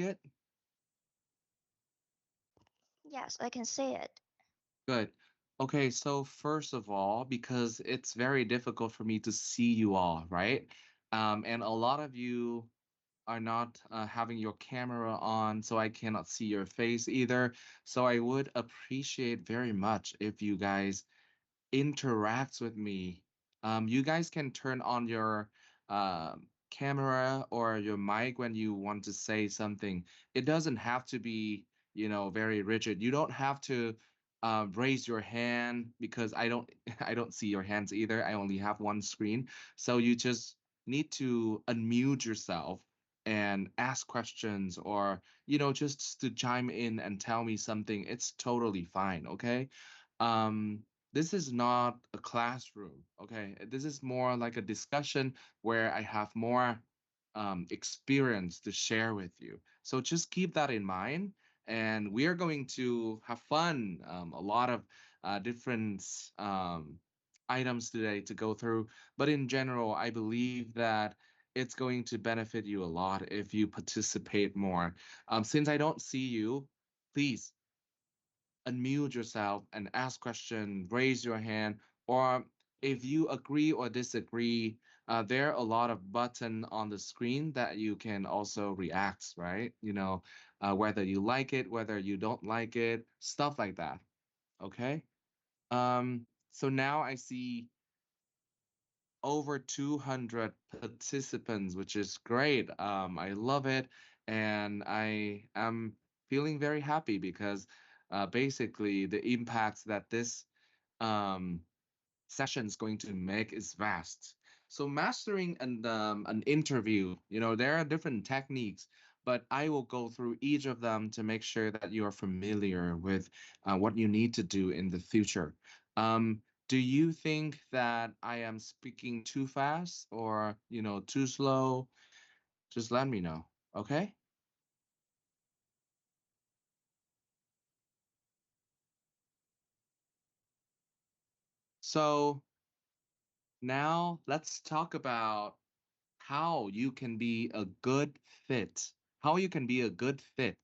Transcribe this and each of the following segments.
it? Yes, I can see it. Good. Okay, so first of all, because it's very difficult for me to see you all, right? And a lot of you are not having your camera on, so I cannot see your face either. So I would appreciate very much if you guys interact with me. You guys can turn on your camera or your mic when you want to say something. It doesn't have to be, very rigid. You don't have to raise your hand because I don't I don't see your hands either. I only have one screen. So you just need to unmute yourself and ask questions or, just to chime in and tell me something. It's totally fine, okay? Um, this is not a classroom, okay? This is more like a discussion where I have more experience to share with you. So just keep that in mind. And we are going to have fun, a lot of different um, items today to go through. But in general, I believe that it's going to benefit you a lot if you participate more. Since I don't see you, please unmute yourself and ask question, raise your hand, or if you agree or disagree, there are a lot of button on the screen that you can also react, right? Whether you like it, whether you don't like it, stuff like that. Okay. So now I see over 200 participants, which is great. I love it, and I am feeling very happy because basically the impacts that this um, session is going to make is vast. So mastering an interview, there are different techniques, but I will go through each of them to make sure that you are familiar with what you need to do in the future. Um, do you think that I am speaking too fast or, too slow? Just let me know. Okay? So now let's talk about how you can be a good fit, how you can be a good fit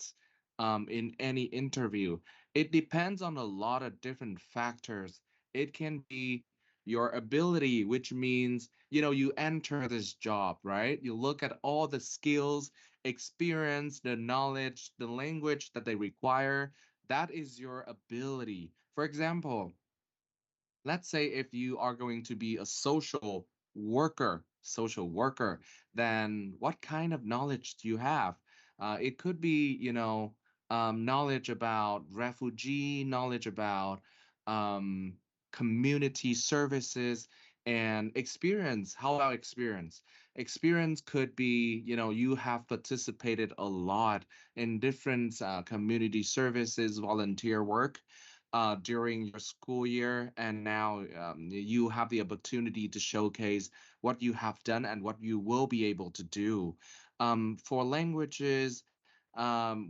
in any interview. It depends on a lot of different factors. It can be your ability, which means, you enter this job, right? You look at all the skills, experience, the knowledge, the language that they require. That is your ability. For example, let's say if you are going to be a social worker, then what kind of knowledge do you have? It could be, knowledge about refugee, knowledge about um, community services, and experience. How about experience? Experience could be, you have participated a lot in different community services, volunteer work during your school year, and now you have the opportunity to showcase what you have done and what you will be able to do. For languages,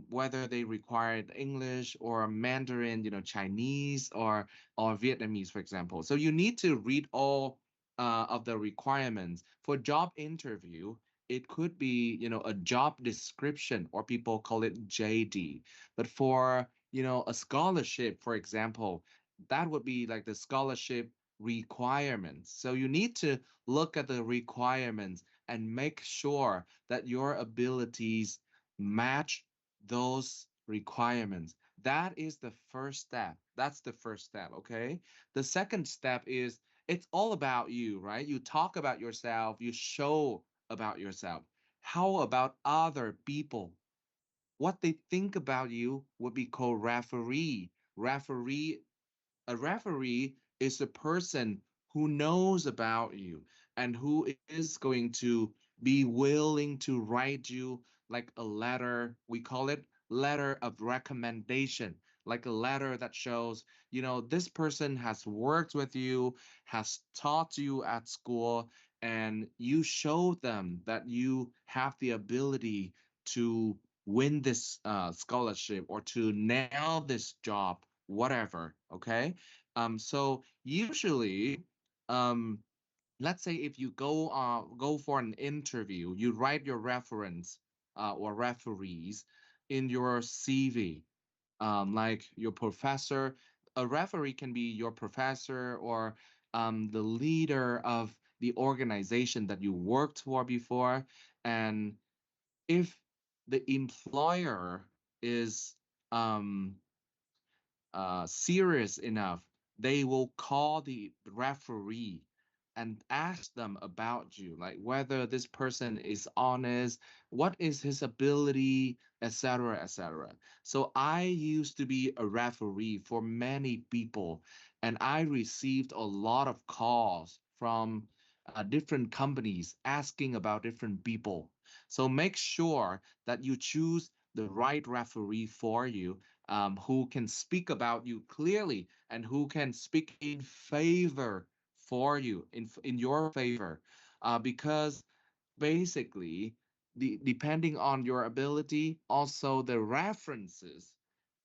whether they required English or Mandarin, Chinese or Vietnamese, for example. So you need to read all of the requirements for job interview. It could be, a job description, or people call it JD. But for a scholarship, for example, that would be like the scholarship requirements. So you need to look at the requirements and make sure that your abilities match those requirements. That is the first step. That's the first step, okay? The second step is it's all about you, right? You talk about yourself, you show about yourself. How about other people? What they think about you would be called referee. A referee is a person who knows about you and who is going to be willing to write you like a letter. We call it letter of recommendation, like a letter that shows, this person has worked with you, has taught you at school, and you show them that you have the ability to win this scholarship or to nail this job, whatever. Okay. So usually, um, let's say if you go for an interview, you write your reference. or referees in your CV, like your professor. A referee can be your professor or the leader of the organization that you worked for before. And if the employer is um, serious enough, they will call the referee and ask them about you, like whether this person is honest, what is his ability, etc., etc. So I used to be a referee for many people, and I received a lot of calls from different companies asking about different people. So make sure that you choose the right referee for you, who can speak about you clearly and who can speak in favor for you, in your favor, because basically depending on your ability, also the references,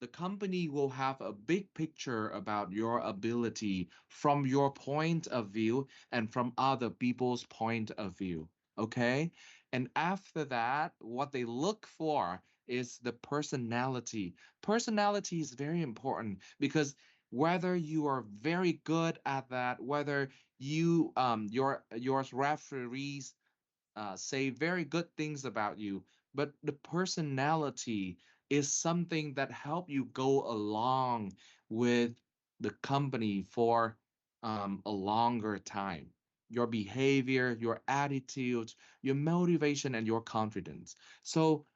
the company will have a big picture about your ability from your point of view and from other people's point of view. Okay, and after that, what they look for is the personality. Personality is very important because whether you are very good at that, whether your referees say very good things about you, but the personality is something that help you go along with the company for a longer time. Your behavior, your attitude, your motivation, and your confidence. So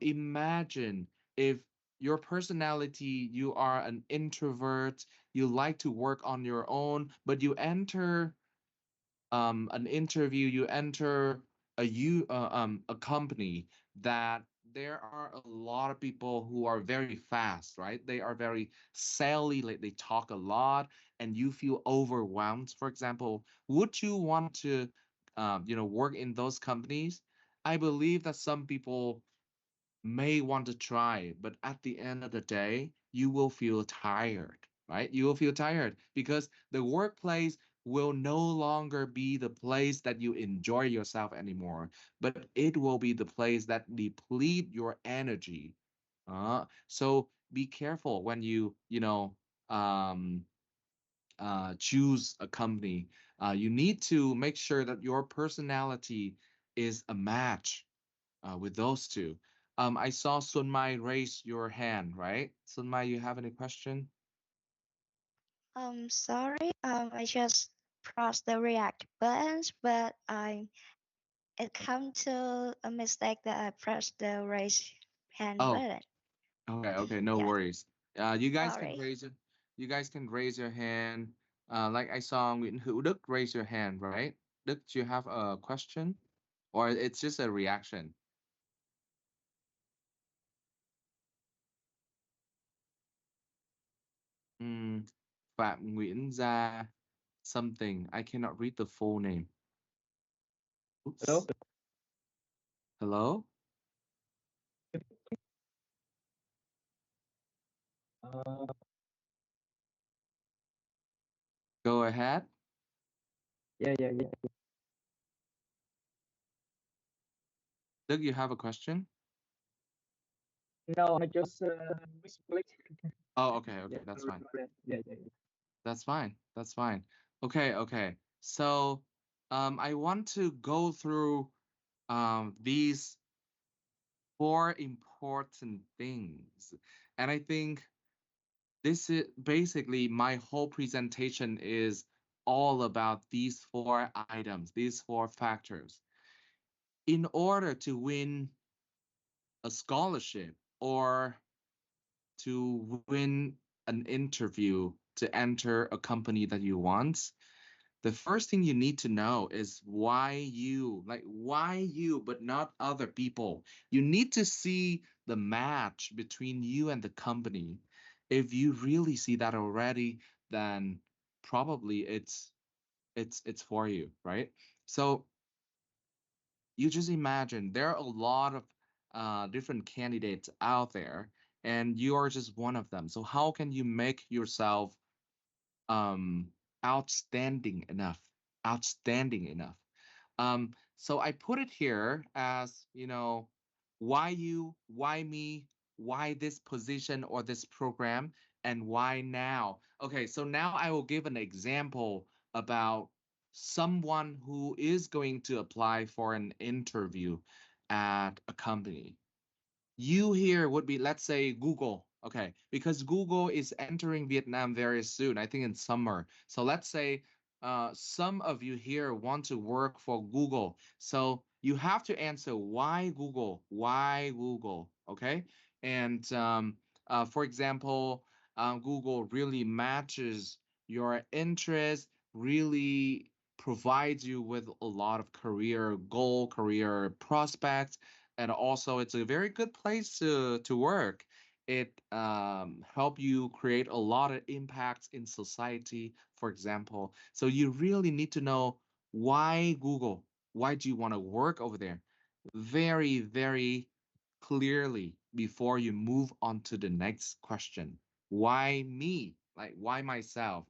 imagine if your personality, you are an introvert, you like to work on your own, but you enter an interview, you enter a company that there are a lot of people who are very fast, right? They are very sally, like they talk a lot, and you feel overwhelmed. For example, would you want to, work in those companies? I believe that some people may want to try, but at the end of the day, you will feel tired, right? You will feel tired because the workplace will no longer be the place that you enjoy yourself anymore, but it will be the place that deplete your energy. So be careful when um, choose a company. You need to make sure that your personality is a match with those two. I saw Sunmai raise your hand, right? Sunmai, you have any question? Sorry. I just pressed the react buttons, but it come to a mistake that I pressed the raise hand Oh, button. okay, okay, no Yeah, worries. You guys can sorry. you guys can raise your hand. Like I saw Nguyễn Hữu Đức raise your hand, right? Đức, do you have a question? Or it's just a reaction? Hmm, Phạm Nguyễn Gia something. I cannot read the full name. Hello. Oops. Hello? Uh, Go ahead. yeah. Đức, you have a question? No, I just misclick. Oh, okay, Yeah, okay, that's sorry fine. for that. Yeah. That's fine. That's fine. Okay, okay. So, I want to go through these four important things. And I think this is basically my whole presentation is all about these four items, these four factors. In order to win a scholarship or to win an interview to enter a company that you want, the first thing you need to know is why you, but not other people. You need to see the match between you and the company. If you really see that already, then probably it's for you, right? So you just imagine there are a lot of different candidates out there, and you are just one of them. So how can you make yourself um outstanding enough? Outstanding enough. So I put it here as, Why you? Why me? Why this position or this program? And why now? Okay, so now I will give an example about someone who is going to apply for an interview at a company. You here would be, let's say, Google. Okay, because Google is entering Vietnam very soon, I think in summer. So let's say some of you here want to work for Google. So you have to answer why Google? Why Google? Okay. And for example, Google really matches your interest, really provides you with a lot of career goal, career prospects, and also it's a very good place to work. It help you create a lot of impacts in society, for example. So you really need to know why Google. Why do you want to work over there? Very, very clearly before you move on to the next question. Why me? Like why myself?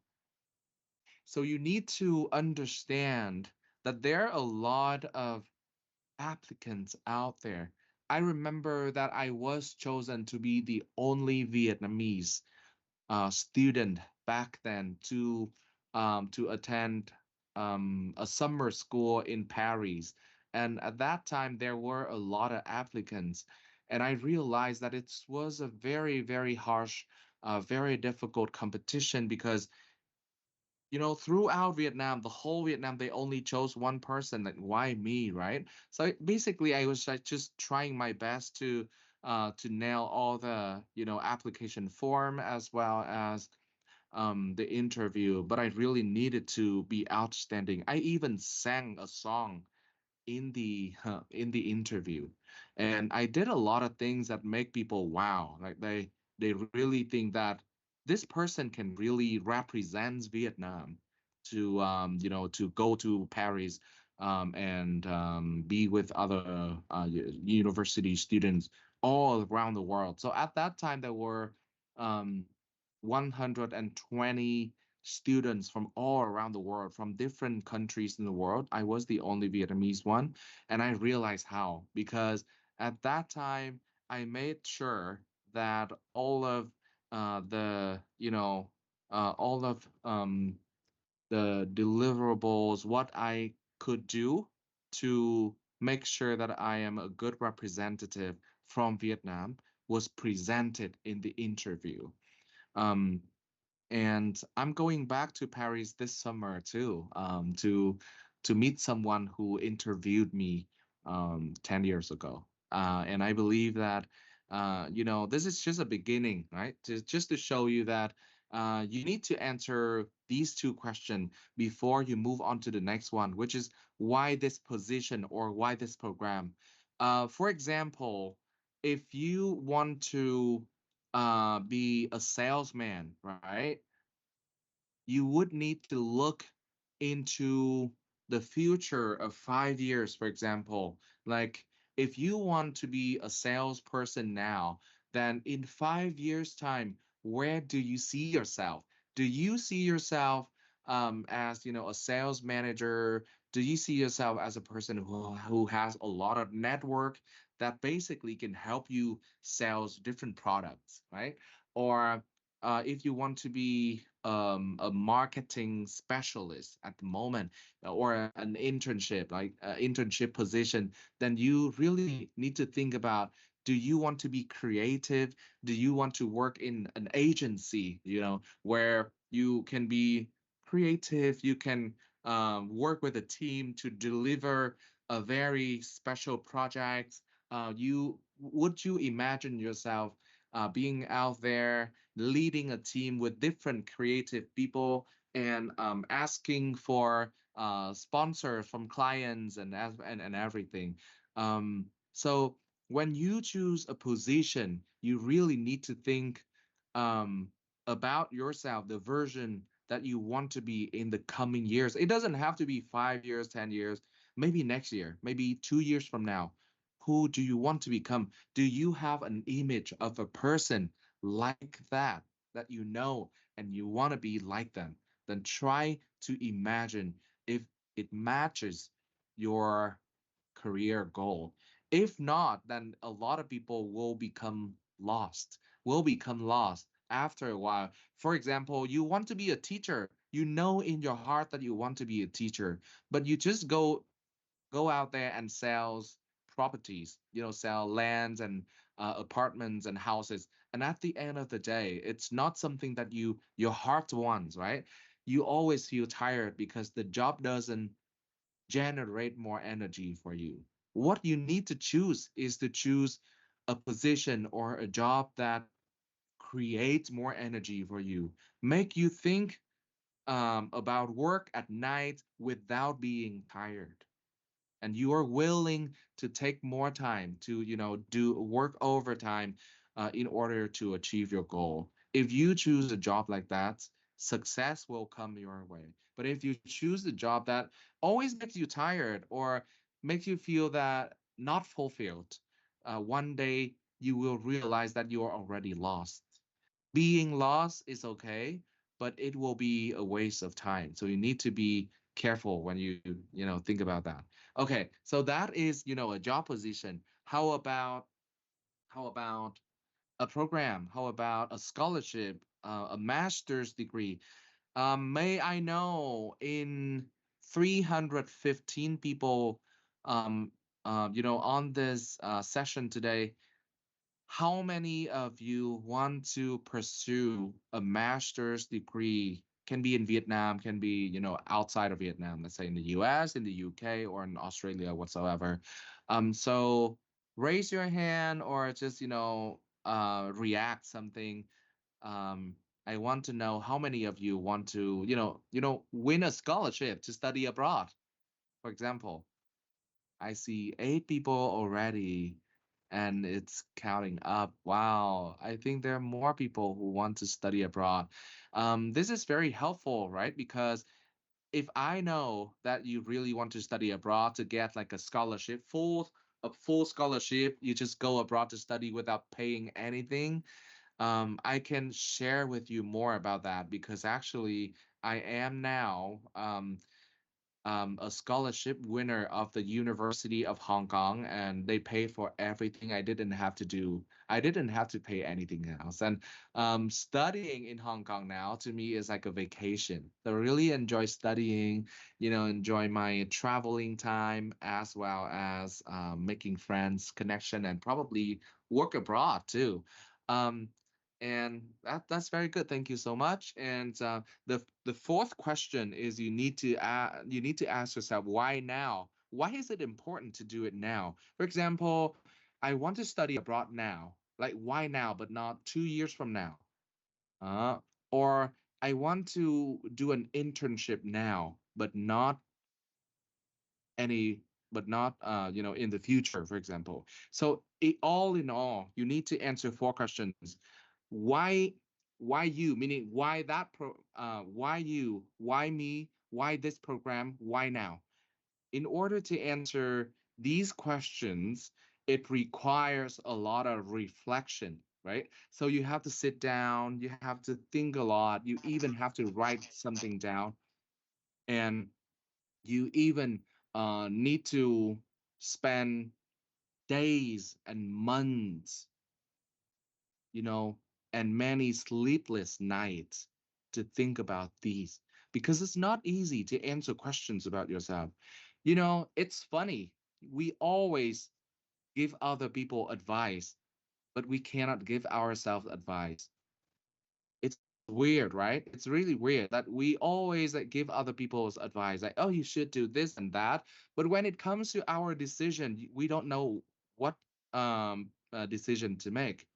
So you need to understand that there are a lot of applicants out there. I remember that I was chosen to be the only Vietnamese student back then to attend a summer school in Paris. And at that time, there were a lot of applicants. And I realized that it was a very, very harsh, very difficult competition because throughout Vietnam, the whole Vietnam, they only chose one person. Like, why me, right? So basically, I was like just trying my best to nail all the application form as well as the interview. But I really needed to be outstanding. I even sang a song in the interview, and I did a lot of things that make people wow. Like they really think that this person can really represents Vietnam to to go to Paris and be with other university students all around the world. So at that time there were um 120 students from all around the world, from different countries in the world. I was the only Vietnamese one, and I realized how because at that time I made sure that all of the all of the deliverables, what I could do to make sure that I am a good representative from Vietnam was presented in the interview. Um, and I'm going back to Paris this summer too, to meet someone who interviewed me 10 years ago. And I believe that this is just a beginning, right? Just to show you that you need to answer these two questions before you move on to the next one, which is why this position or why this program. For example, if you want to be a salesman, right? You would need to look into the future of 5 years, for example. Like, if you want to be a salesperson now, then in 5 years' time, where do you see yourself? Do you see yourself as a sales manager? Do you see yourself as a person who has a lot of network that basically can help you sell different products, right? Or if you want to be a marketing specialist at the moment or an internship, like internship position, then you really need to think about, do you want to be creative? Do you want to work in an agency, where you can be creative, you can work with a team to deliver a very special project? Would you imagine yourself being out there leading a team with different creative people and asking for sponsors from clients and everything. So when you choose a position, you really need to think um, about yourself, the version that you want to be in the coming years. It doesn't have to be 5 years, 10 years, maybe next year, maybe 2 years from now. Who do you want to become? Do you have an image of a person like that and you want to be like them? Then try to imagine if it matches your career goal. If not, then a lot of people will become lost after a while. For example, you want to be a teacher. You know in your heart that you want to be a teacher, but you just go out there and sells properties, sell lands and apartments and houses. And at the end of the day, it's not something that your heart wants, right? You always feel tired because the job doesn't generate more energy for you. What you need to choose is to choose a position or a job that creates more energy for you, make you think about work at night without being tired, and you are willing to take more time to do work overtime in order to achieve your goal. If you choose a job like that, success will come your way. But if you choose a job that always makes you tired or makes you feel that not fulfilled, one day you will realize that you are already lost. Being lost is okay, but it will be a waste of time. So you need to be careful when you think about that. Okay, so that is a job position. How about a program? How about a scholarship, a master's degree? May I know in 315 people on this session today, how many of you want to pursue a master's degree? Can be in Vietnam, can be, outside of Vietnam, let's say in the US, in the UK, or in Australia, whatsoever. So raise your hand or just, react something. Um, I want to know how many of you want to, win a scholarship to study abroad, for example. I see 8 people already, and it's counting up. Wow, I think there are more people who want to study abroad. This is very helpful, right? Because if I know that you really want to study abroad to get like a full scholarship, you just go abroad to study without paying anything. I can share with you more about that because actually I am now a scholarship winner of the University of Hong Kong, and they pay for everything. I didn't have to do. I didn't have to pay anything else. And studying in Hong Kong now to me is like a vacation. So I really enjoy studying. Enjoy my traveling time as well as making friends, connection, and probably work abroad too. Um, and that's very good. Thank you so much. And the fourth question is you need to ask yourself why now? Why is it important to do it now? For example, I want to study abroad now. Like why now, but not 2 years from now? Uh, or I want to do an internship now, any but not in the future, for example. So all in all, you need to answer 4 questions. why why you, meaning why you, why me, why this program, why now? In order to answer these questions, it requires a lot of reflection, right? So you have to sit down, you have to think a lot, you even have to write something down, and you even need to spend days and months, you know, and many sleepless nights to think about these, because it's not easy to answer questions about yourself. It's funny. We always give other people advice, but we cannot give ourselves advice. It's weird, right? It's really weird that we always give other people's advice, like, oh, you should do this and that. But when it comes to our decision, we don't know what decision to make,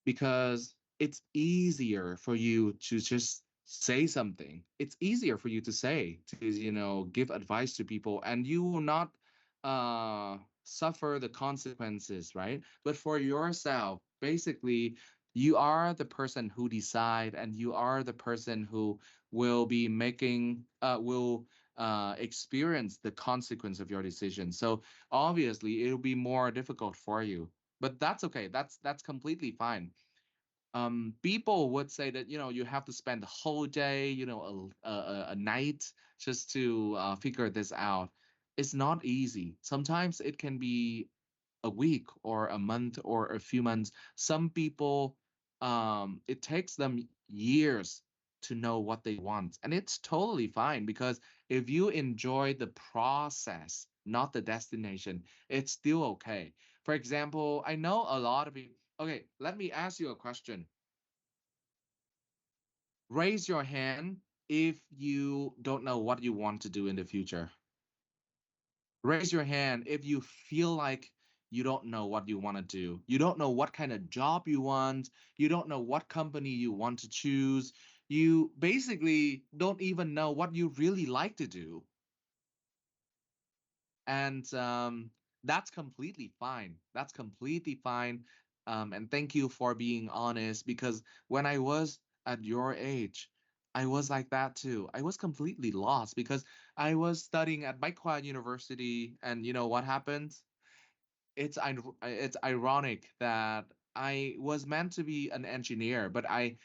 because it's easier for you to just say something. It's easier for you to say, to, give advice to people, and you will not suffer the consequences, right? But for yourself, basically, you are the person who decide, and you are the person who will experience the consequence of your decision. So obviously it'll be more difficult for you, but that's okay. That's completely fine. People would say that you have to spend the whole day, a night, just to figure this out. It's not easy. Sometimes it can be a week or a month or a few months. Some people, it takes them years to know what they want. And it's totally fine because if you enjoy the process, not the destination, it's still okay. For example, I know a lot of you. Okay, let me ask you a question. Raise your hand if you don't know what you want to do in the future. Raise your hand if you feel like you don't know what you want to do. You don't know what kind of job you want. You don't know what company you want to choose. You basically don't even know what you really like to do. And that's completely fine. That's completely fine. And thank you for being honest because when I was at your age, I was like that too. I was completely lost because I was studying at Baikwai University, and you know what happened? It's ironic that I was meant to be an engineer, but I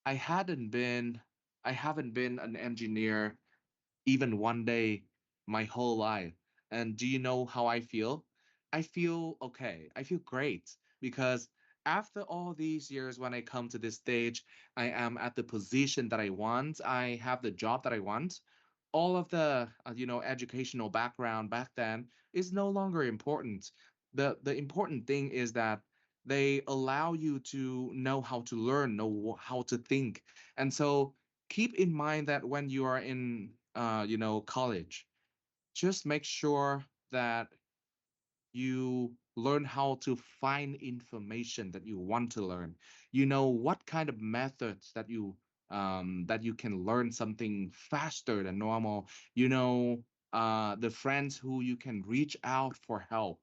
hadn't been I haven't been an engineer even one day my whole life. And do you know how I feel? I feel okay. I feel great because after all these years, when I come to this stage, I am at the position that I want. I have the job that I want. All of the educational background back then is no longer important. The important thing is that they allow you to know how to learn, know how to think. And so keep in mind that when you are in college, just make sure that you learn how to find information that you want to learn. You know what kind of methods that you can learn something faster than normal. You know the friends who you can reach out for help.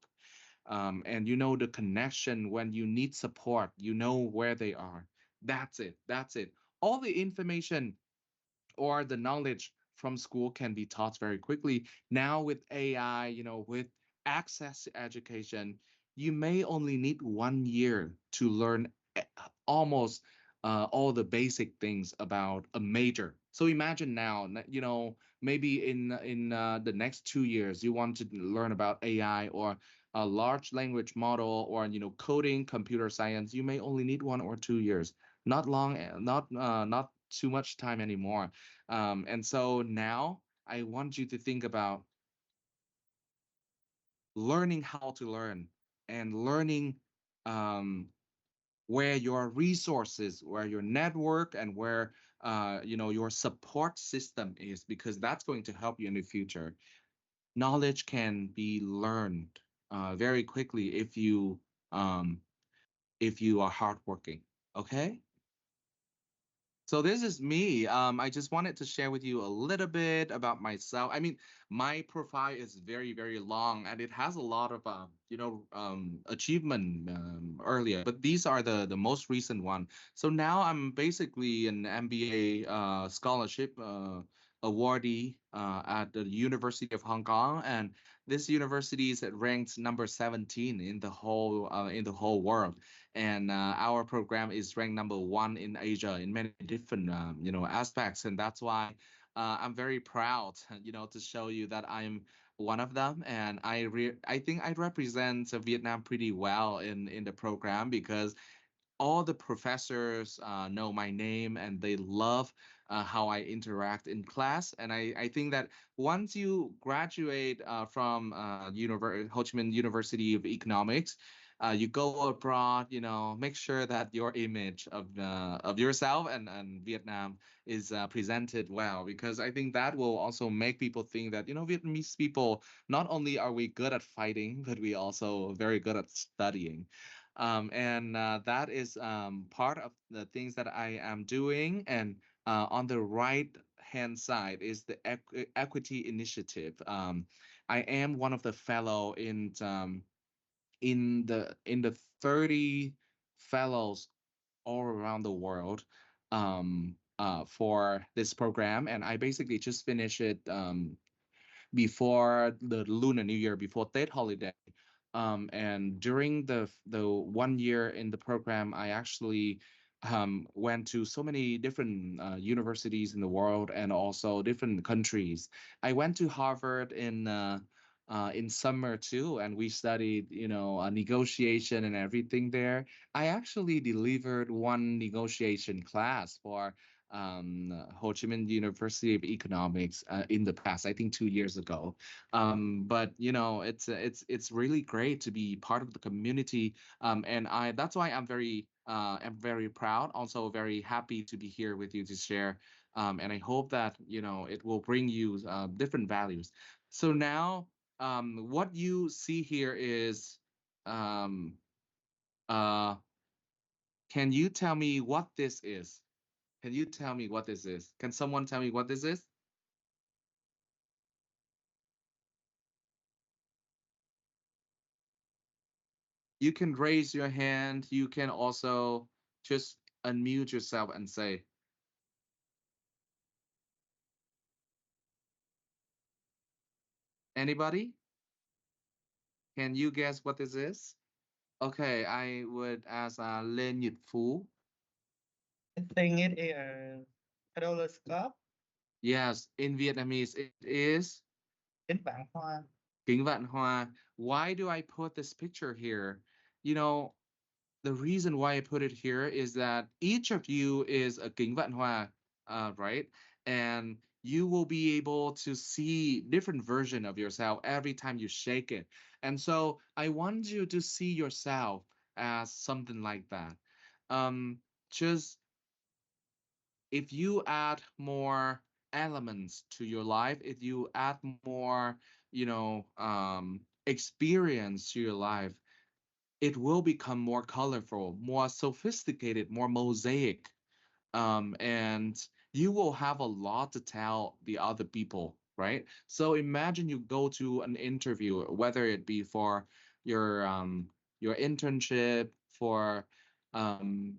And you know the connection when you need support, you know where they are. That's it. That's it. All the information or the knowledge from school can be taught very quickly. Now with AI, with access to education, you may only need 1 year to learn almost all the basic things about a major. So imagine now, maybe in the next 2 years, you want to learn about AI or a large language model or coding, computer science. You may only need 1 or 2 years, not long, not too much time anymore. And so now I want you to think about learning how to learn and learning um, where your resources, where your network, and where your support system is, because that's going to help you in the future. Knowledge can be learned very quickly um, if you are hardworking. Okay. So this is me. I just wanted to share with you a little bit about myself. I mean, my profile is very, very long, and it has a lot of, achievement earlier. But these are the most recent one. So now I'm basically an MBA scholarship awardee at the University of Hong Kong, and this university is ranked number 17 in the whole world, and our program is ranked number one in Asia in many different aspects, and that's why I'm very proud, to show you that I'm one of them, and I think I represent Vietnam pretty well in the program because all the professors know my name and they love how I interact in class. And I think that once you graduate from Ho Chi Minh University of Economics, you go abroad, make sure that your image of yourself and Vietnam is presented well, because I think that will also make people think that, Vietnamese people, not only are we good at fighting, but we also very good at studying. And that is part of the things that I am doing. And on the right hand side is the equity initiative. I am one of the fellow in the 30 fellows all around the world for this program, and I basically just finished it before the Lunar New Year, before Tết holiday. And during the 1 year in the program, I actually went to so many different universities in the world and also different countries. I went to Harvard in in summer too, and we studied, negotiation and everything there. I actually delivered one negotiation class for Ho Chi Minh University of Economics in the past, I think 2 years ago. But it's really great to be part of the community, and I that's why I'm very proud, also very happy to be here with you to share. And I hope that it will bring you different values. So now, what you see here is, um, uh, can you tell me what this is? Can you tell me what this is? Can someone tell me what this is? You can raise your hand. You can also just unmute yourself and say, anybody? Can you guess what this is? Okay, I would ask Lê Nhật Phú. I think it is roller scope. Yes, in Vietnamese it is Kính vạn hoa. Kính Vạn Hoa. Why do I put this picture here? You know, the reason why I put it here is that each of you is a Kính Vạn Hoa, right? And you will be able to see different version of yourself every time you shake it. And so I want you to see yourself as something like that. Um, just if you add more elements to your life, if you add more, experience to your life, it will become more colorful, more sophisticated, more mosaic, and you will have a lot to tell the other people, right? So imagine you go to an interview, whether it be for your internship, for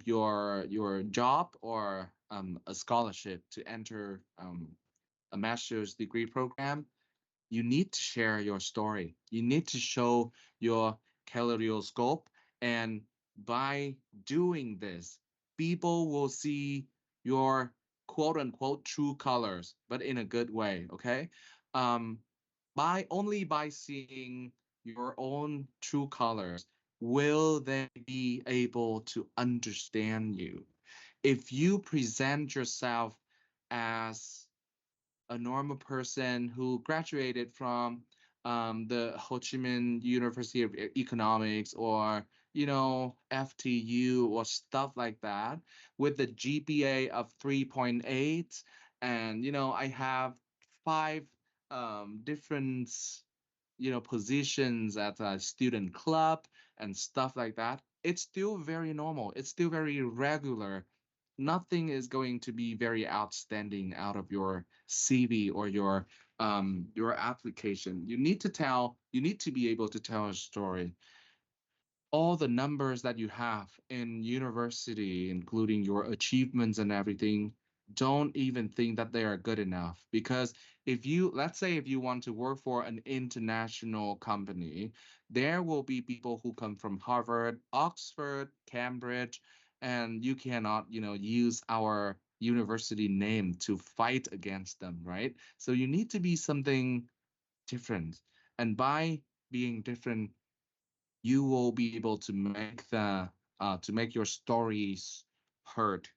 your job, or a scholarship to enter a master's degree program. You need to share your story. You need to show your kaleidoscope. And by doing this, people will see your quote unquote true colors, but in a good way. Okay. Um, by seeing your own true colors, will they be able to understand you? If you present yourself as a normal person who graduated from the Ho Chi Minh University of Economics, or FTU or stuff like that, with the GPA of 3.8, and I have five different positions at a student club and stuff like that. It's still very normal, it's still very regular. Nothing is going to be very outstanding out of your CV or your application. You need to be able to tell a story. All the numbers that you have in university, including your achievements and everything, don't even think that they are good enough. Because let's say, if you want to work for an international company, there will be people who come from Harvard, Oxford, Cambridge, and you cannot, use our university name to fight against them, right? So you need to be something different. And by being different, you will be able to make your stories heard,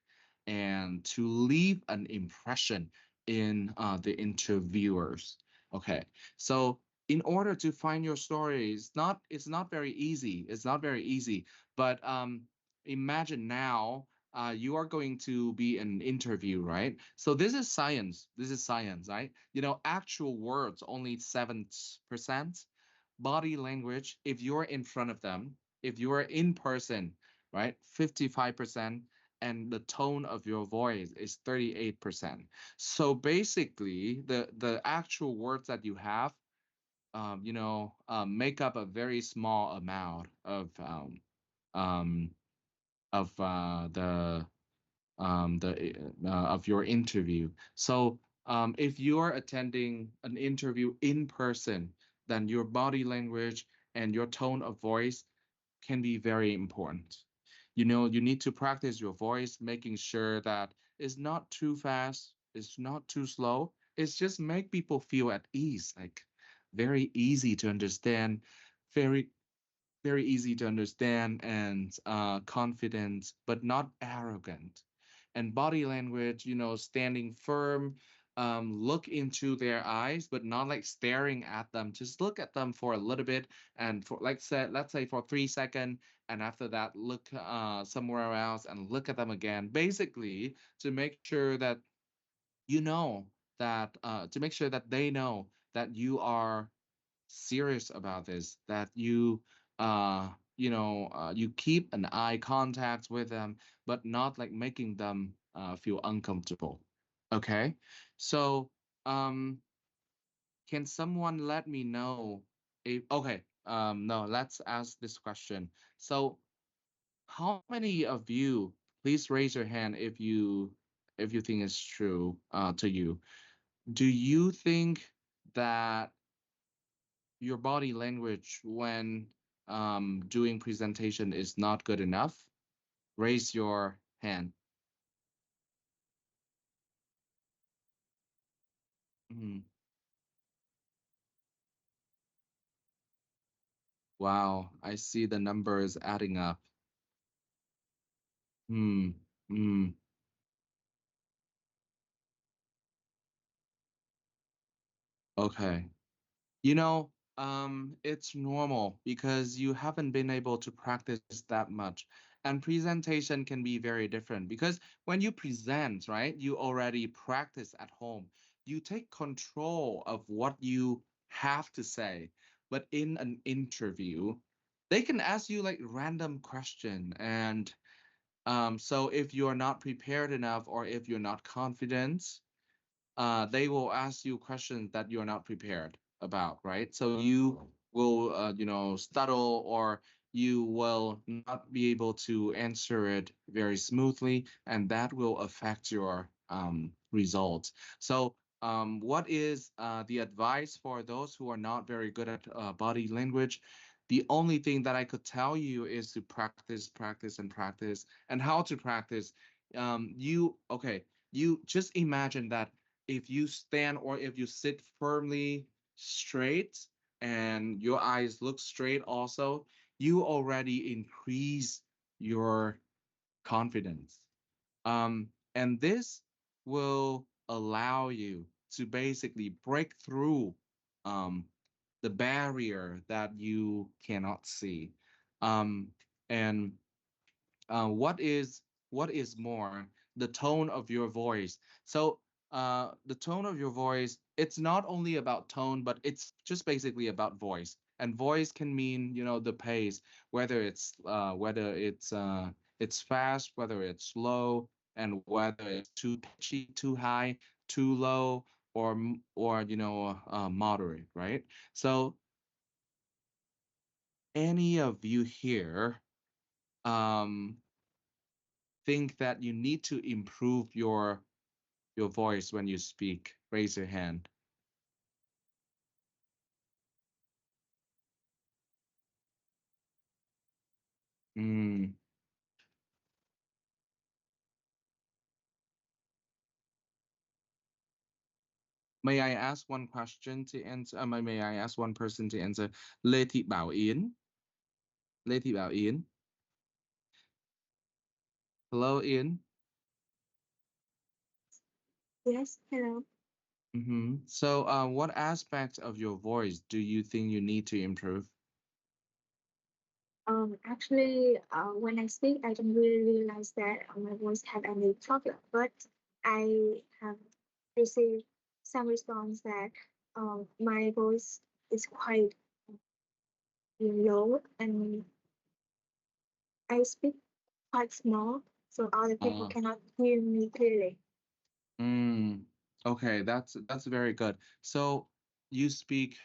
and to leave an impression in the interviewers. Okay, so in order to find your story, it's not very easy. It's not very easy. But imagine now, you are going to be an interview, right? So this is science. This is science, right? Actual words only 7%. Body language, if you're in front of them, if you are in person, right, 55%, and the tone of your voice is 38%. So basically, the actual words that you have, make up a very small amount um, of your interview. So if you're attending an interview in person, then your body language and your tone of voice can be very important. You need to practice your voice, making sure that it's not too fast, it's not too slow. It's just make people feel at ease. Like, very easy to understand, very very easy to understand and confident, but not arrogant. And body language, standing firm, look into their eyes, but not like staring at them. Just look at them for a little bit, and for like said, let's say for 3 seconds, and after that, look somewhere else and look at them again. Basically, to make sure that you know to make sure that they know that you are serious about this, that uh you keep an eye contact with them, but not like making them feel uncomfortable. Okay, so um can someone let me know if okay no, let's ask this question. So how many of you, please raise your hand if you think it's true to you, do you think that your body language when doing presentation is not good enough? Raise your hand. Mm, wow, I see the numbers adding up. Hmm. Hmm. Okay. It's normal because you haven't been able to practice that much. And presentation can be very different because when you present, right, you already practice at home. You take control of what you have to say. But in an interview, they can ask you like random question. And so if you're not prepared enough or if you're not confident, they will ask you questions that you're not prepared about, right? So you will, stutter or you will not be able to answer it very smoothly, and that will affect your results. So, what is the advice for those who are not very good at body language? The only thing that I could tell you is to practice, practice, and practice. And how to practice? Okay, you just imagine that if you stand or if you sit firmly straight and your eyes look straight also, you already increase your confidence. And this will allow you to basically break through um, the barrier that you cannot see. Um, and what is more the tone of your voice. So the tone of your voice, it's not only about tone, but it's just basically about voice. And voice can mean, the pace, whether it's fast, whether it's slow, and whether it's too pitchy, too high, too low, or moderate, right? So any of you here um think that you need to improve your voice when you speak, raise your hand. Mm. May I ask one question to answer? May I ask one person to answer? Lê Thị Bảo Yến. Lê Thị Bảo Yến. Hello, Yến. Yes, hello. So, what aspect of your voice do you think you need to improve? Actually, when I speak, I don't really realize that my voice have any problem, but I have received some response that my voice is quite low and I speak quite small, so other people Uh, cannot hear me clearly. mm, okay, that's very good. So you speak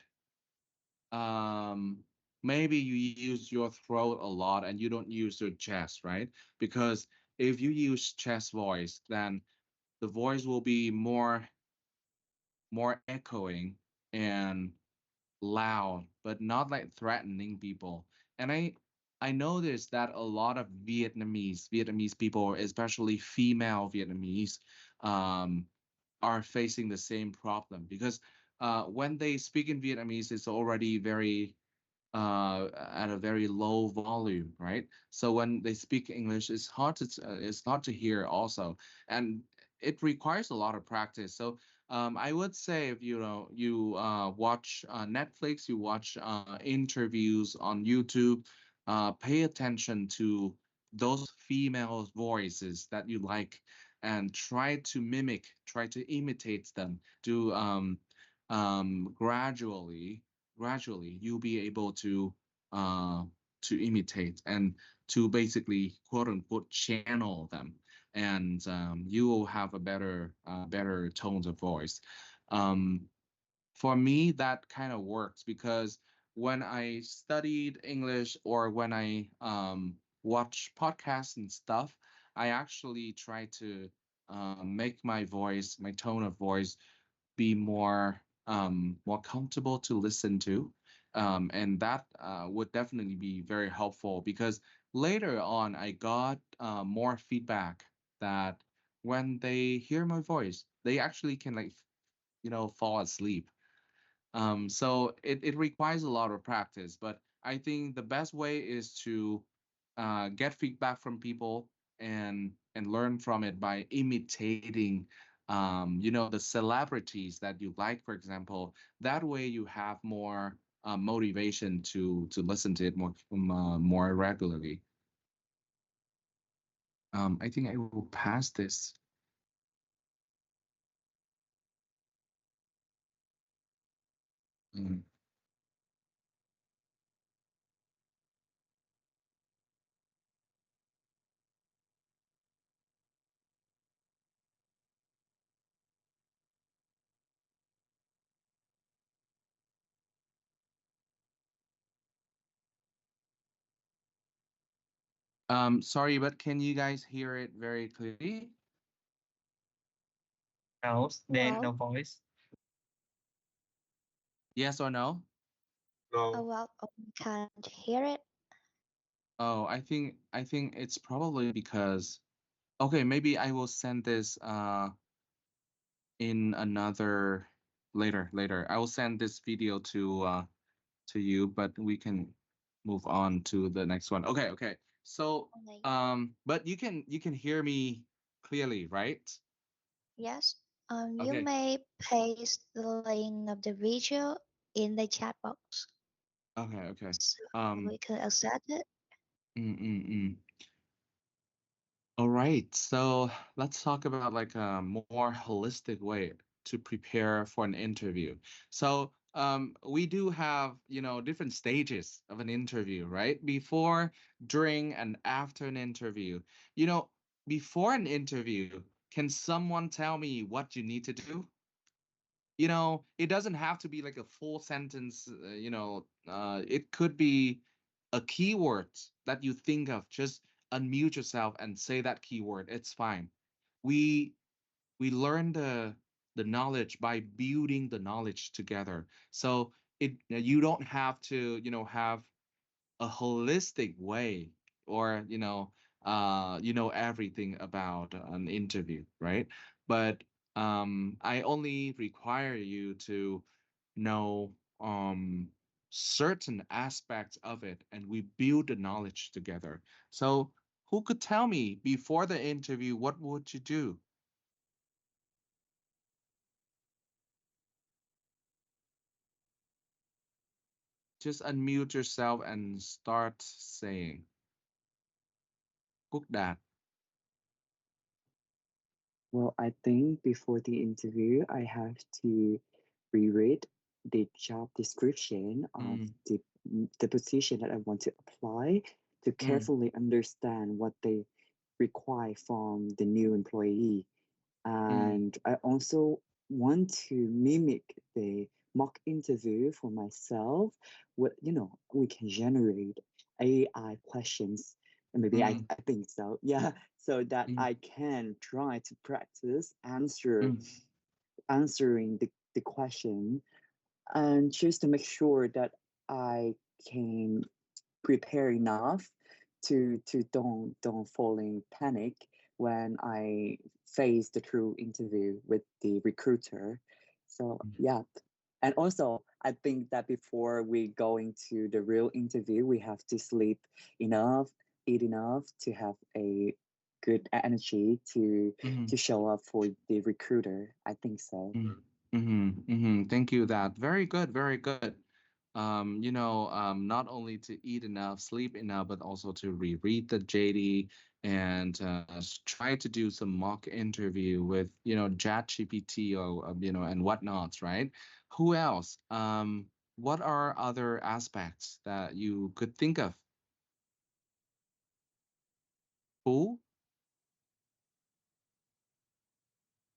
um maybe you use your throat a lot and you don't use your chest, right? Because if you use chest voice, then the voice will be more echoing and loud, but not like threatening people. And I noticed that a lot of Vietnamese people, especially female Vietnamese, um, are facing the same problem because when they speak in Vietnamese, it's already very at a very low volume, right? So when they speak English, it's hard to hear also, and it requires a lot of practice. So I would say if you watch Netflix, you watch interviews on YouTube, pay attention to those female voices that you like, and try to mimic, try to imitate them. Do gradually you'll be able uh to imitate and to basically quote unquote channel them, and you will have a better tones of voice. um for me that kind of works because when I studied English or when I watch podcasts and stuff, I actually try to make my voice, my tone of voice, be more comfortable to listen to, and that would definitely be very helpful because later on I got more feedback that when they hear my voice they actually can like fall asleep. So it requires a lot of practice, but I think the best way is to get feedback from people and learn from it by imitating, the celebrities that you like, for example. That way, you have more motivation to listen to it more regularly. I think I will pass this. Mm. Sorry, but can you guys hear it very clearly? House, then no Well, voice. Yes or no? No. we can't hear it. Oh, I think it's probably because okay, maybe I will send this in another later. I will send this video to you, but we can move on to the next one. Okay. So Only but you can hear me clearly, right? yes. You Okay. may paste the link of the video in the chat box Okay. so Um we can access it. mm, mm, mm. All right, so let's talk about like a more holistic way to prepare for an interview. So, we do have, different stages of an interview, right? Before, during, and after an interview. You know, before an interview, can someone tell me what you need to do? It doesn't have to be like a full sentence, it could be a keyword that you think of. Just unmute yourself and say that keyword. It's fine. We we learn the knowledge by building the knowledge together. So you don't have to, have a holistic way or everything about an interview, right? But I only require you to know certain aspects of it, and we build the knowledge together. So who could tell me before the interview what would you do? Just unmute yourself and start saying. Cook that. Well, I think before the interview, I have to reread the job description of Mm, the position that I want to apply to mm, carefully understand what they require from the new employee. mm, And I also want to mimic the mock interview for myself. We can generate AI questions. And maybe I, mm, I think so. Yeah. So that mm, I can try to practice mm, answering the question and just to make sure that I can prepare enough to don't fall in panic when I face the true interview with the recruiter. So mm. yeah. And also, I think that before we go into the real interview, we have to sleep enough, eat enough to have a good energy Mm-hmm. to show up for the recruiter. I think so. Mm-hmm. Mm-hmm. Thank you. That very good. Very good. Not only to eat enough, sleep enough, but also to reread the JD and try to do some mock interview with, ChatGPT or, and whatnots, right? Who else? What are other aspects that you could think of? Who?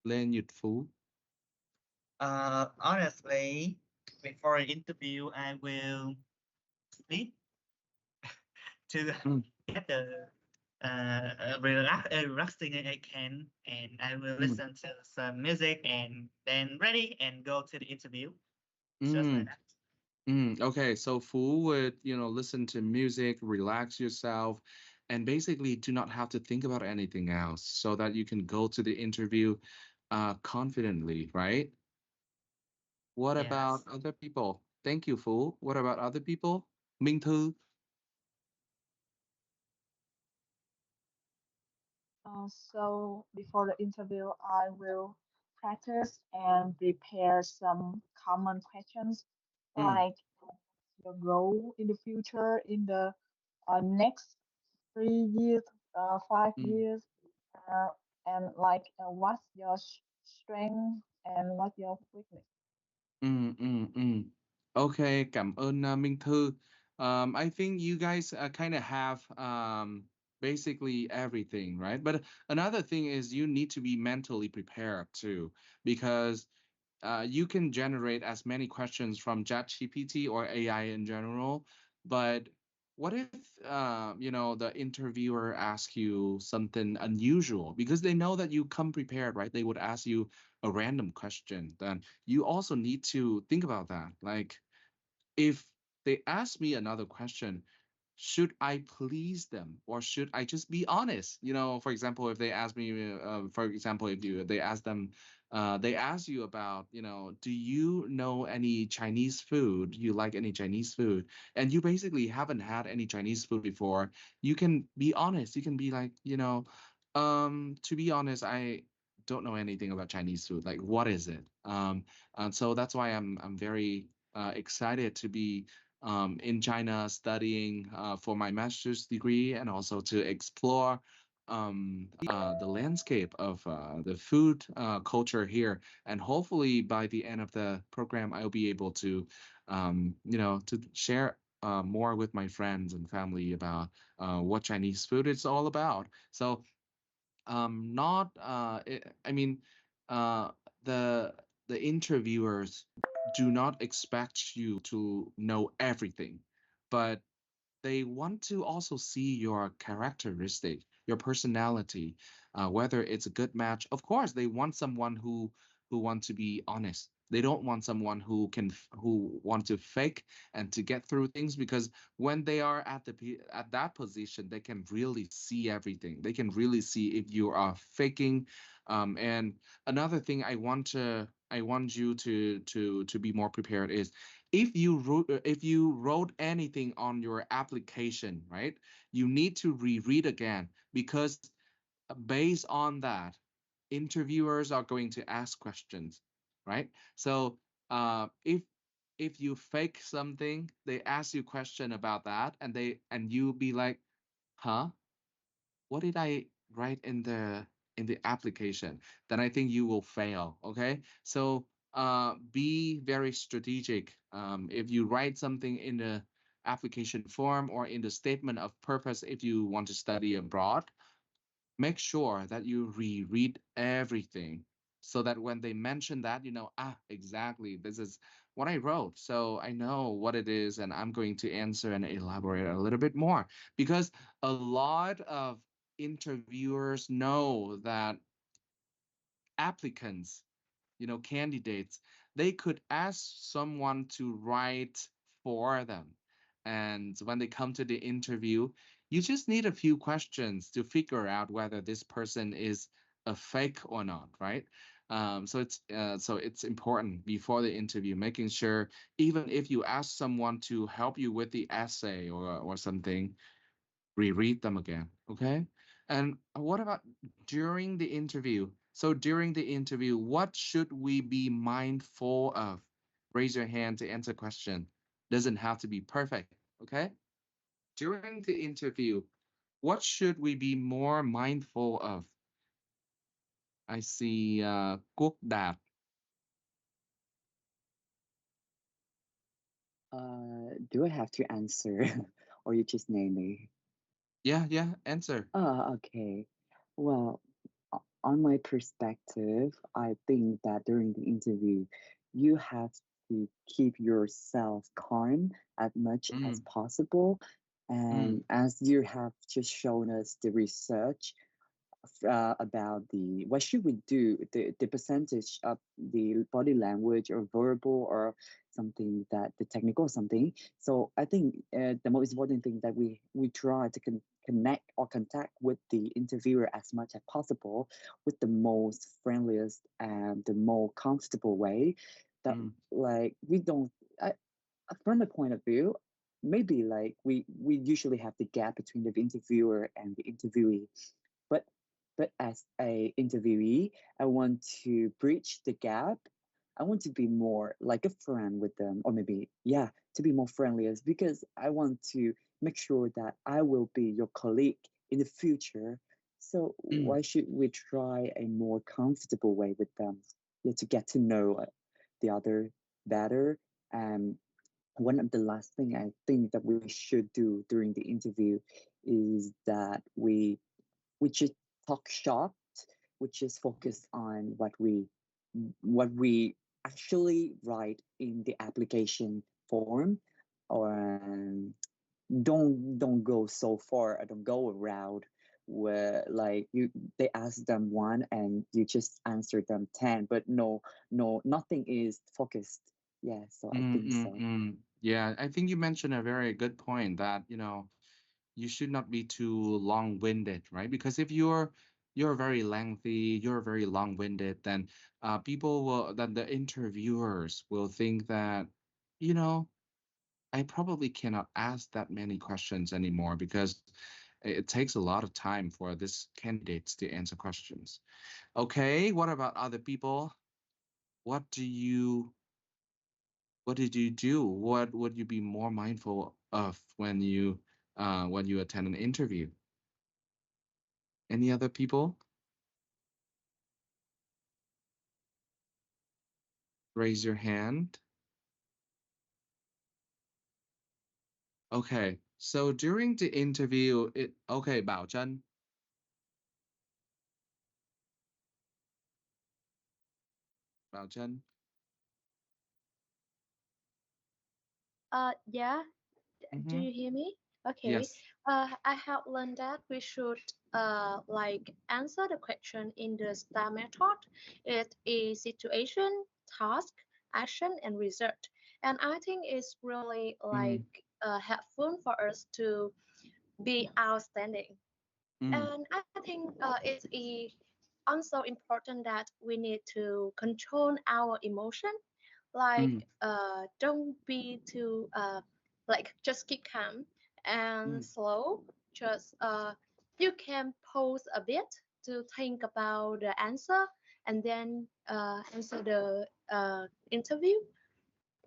Lên Nhật Phú. Honestly, before an interview, I will sleep to Mm, get the relaxing I can, and I will mm, listen to some music and then ready and go to the interview. Just like mm. that. Okay, so Fu would, listen to music, relax yourself, and basically do not have to think about anything else so that you can go to the interview confidently, right? What about Yes. other people? Thank you, Fu. What about other people? Minh Thư. So before the interview, I will practice and prepare some common questions Mm, like your goal in the future, in the next 3 years, mm. 5 years, uh, and like what's your strength and what's your weakness. Mm, mm, mm. Okay, cảm ơn Minh Thư. I think you guys kind of have basically everything, right? But another thing is you need to be mentally prepared too, because you can generate as many questions from ChatGPT or AI in general, but what if the interviewer asks you something unusual because they know that you come prepared, right? They would ask you a random question. Then you also need to think about that. Like if they ask me another question, should I please them or should I just be honest? For example, if they ask me, for example, if they ask them, they ask you about, do you know any Chinese food? You like any Chinese food? And you basically haven't had any Chinese food before. You can be honest. You can be like, to be honest, I don't know anything about Chinese food. Like, what is it? And so that's why I'm very excited to be in China studying for my master's degree and also to explore the landscape of the food culture here. And hopefully by the end of the program, I'll be able to, to share more with my friends and family about what Chinese food is all about. So not I mean uh the the interviewers do not expect you to know everything, but they want to also see your characteristic, your personality, whether it's a good match. Of course, they want someone who want to be honest. They don't want someone who want to fake and to get through things because when they are at that position, they can really see everything. They can really see if you are faking. And another thing I want you to be more prepared is if you wrote anything on your application, right, you need to reread again because based on that, interviewers are going to ask questions, right? So if you fake something, they ask you question about that, and you be like, huh? What did I write in the application? Then I think you will fail. Okay, so be very strategic. If you write something in the application form or in the statement of purpose, if you want to study abroad, make sure that you reread everything so that when they mention that, exactly, this is what I wrote. So I know what it is, and I'm going to answer and elaborate a little bit more because a lot of interviewers know that applicants, candidates, they could ask someone to write for them. And when they come to the interview, you just need a few questions to figure out whether this person is a fake or not, right? So it's important before the interview, making sure even if you ask someone to help you with the essay or something, reread them again. Okay. And what about during the interview? So during the interview, what should we be mindful of? Raise your hand to answer question. Doesn't have to be perfect. Okay. During the interview, what should we be more mindful of? I see Quốc Đạt. Do I have to answer or you just name me? Yeah, answer. Okay. Well, on my perspective, I think that during the interview, you have to keep yourself calm as much as Mm, possible. mm, And as you have just shown us the research about the what should we do, the percentage of the body language or verbal or something that the technical or something. So I think the most important thing that we try to connect or contact with the interviewer as much as possible with the most friendliest and the more comfortable way that mm, like we don't I, from the point of view maybe like we usually have the gap between the interviewer and the interviewee, but as a interviewee, I want to bridge the gap. I want to be more like a friend with them, or maybe yeah, to be more friendly, is because I want to make sure that I will be your colleague in the future. So mm, why should we try a more comfortable way with them, yeah, to get to know the other better? And one of the last thing I think that we should do during the interview is that we just talk short, which is focused on what we actually write in the application form, or don't go so far. Don't go around where like you they ask them one and you just answer them 10, but nothing is focused. Yeah, so I think so. Yeah, I think you mentioned a very good point that, you should not be too long-winded, right? Because if you're very lengthy, you're very long-winded, then then the interviewers will think that, you know, I probably cannot ask that many questions anymore because it takes a lot of time for this candidates to answer questions. Okay, what about other people? What do you what did you do? What would you be more mindful of when you attend an interview? Any other people? Raise your hand. Okay. So during the interview, okay, Bảo Trân. Bảo Trân. Yeah, do Mm-hmm. you hear me? Okay. Yes. I have learned that we should like answer the question in the STAR method. It is situation, task, action, and result. And I think it's really Mm, like helpful for us to be outstanding. mm, And I think also important that we need to control our emotion, like mm, don't be too like just keep calm and mm, slow. Just you can pause a bit to think about the answer and then answer the interview.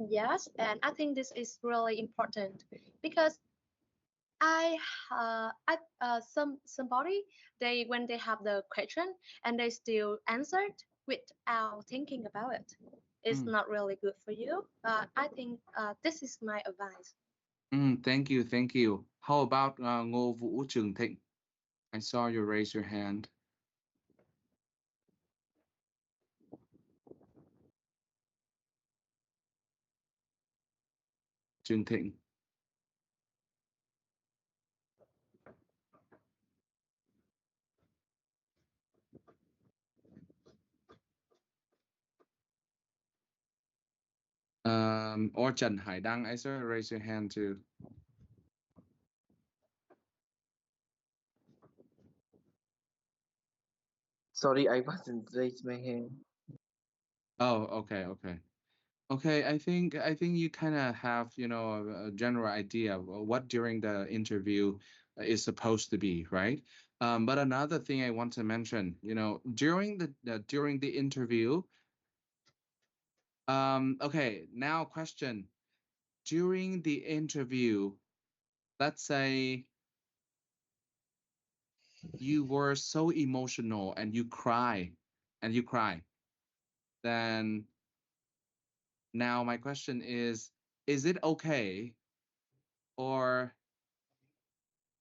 Yes, and I think this is really important because somebody, they when they have the question and they still answered without thinking about it, it's mm, not really good for you. I think this is my advice. Thank you, thank you. How about Ngô Vũ Trường Thịnh? I saw you raise your hand. Trường Thịnh. Or Trần Hải Đăng, I saw you raise your hand too. Sorry, I wasn't raised my hand. Oh, okay, okay. Okay, I think you kind of have, a general idea of what during the interview is supposed to be, right? But another thing I want to mention, during the interview, okay, now question. During the interview, let's say you were so emotional and you cry, then now my question is it okay or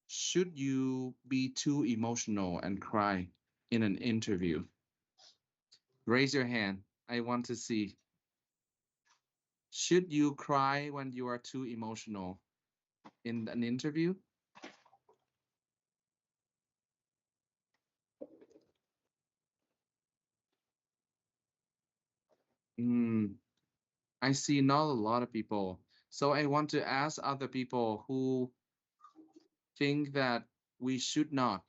should you be too emotional and cry in an interview? Raise your hand. I want to see. Should you cry when you are too emotional in an interview? Hmm, I see not a lot of people. So I want to ask other people think that we should not,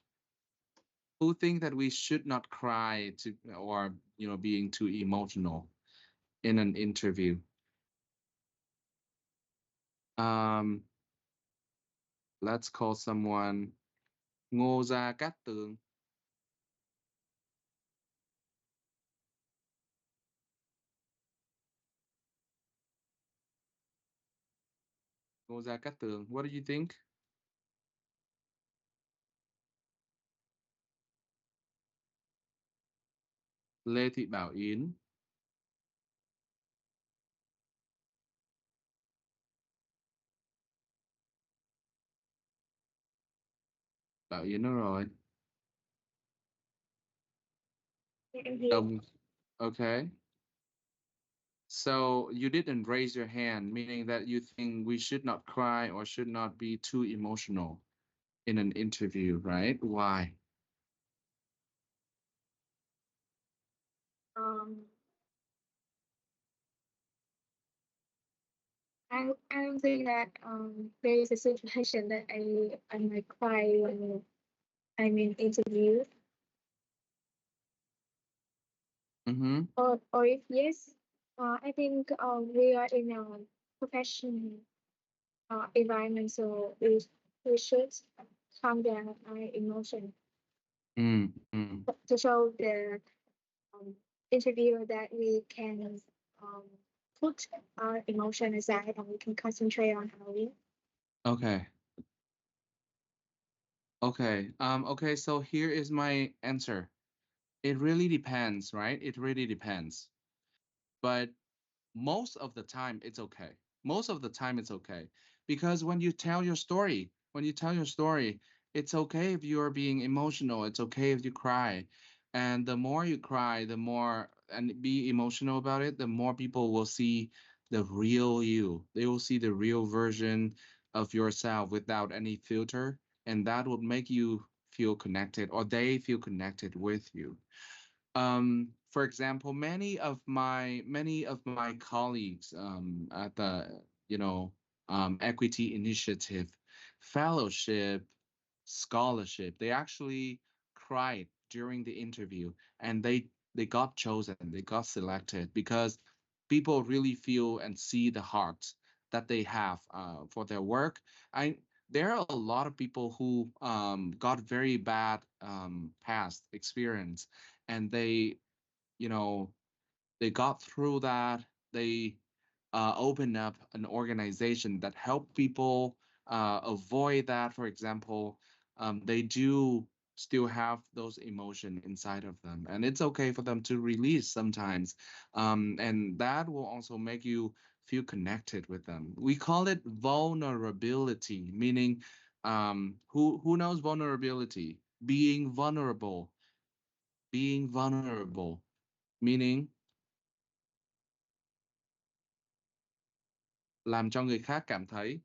who think that we should not cry to or being too emotional in an interview. Um, let's call someone Ngô Gia Cát Tường. Ngô Gia Cát Tường. What do you think? Lê Thị Bảo Yến. Bảo Yến đâu rồi? Em here. Okay. So you didn't raise your hand, meaning that you think we should not cry or should not be too emotional in an interview, right? Why? Um, I don't think that there is a situation that I might cry when I'm in interview. Mm-hmm. Or if yes, I think we are in a professional environment, so we should calm down our emotion Mm-hmm. to show the um, interviewer that we can um, put our emotion aside and we can concentrate on our work. Okay. Okay. Okay, so here is my answer. It really depends, right? It really depends. But most of the time it's okay. Most of the time it's okay. Because when you tell your story, it's okay if you're being emotional, it's okay if you cry. And the more you cry, the more and be emotional about it, the more people will see the real you. They will see the real version of yourself without any filter, and that would make you feel connected or they feel connected with you. For example, many of my colleagues at the equity initiative fellowship scholarship, they actually cried during the interview, and they got chosen, they got selected because people really feel and see the heart that they have for their work. I There are a lot of people who got very bad past experience, and you know they got through that. They opened up an organization that help people avoid that. For example, they do still have those emotion inside of them, and it's okay for them to release sometimes. And that will also make you feel connected with them. We call it vulnerability, meaning who knows vulnerability? Being vulnerable, meaning làm cho người khác cảm thấy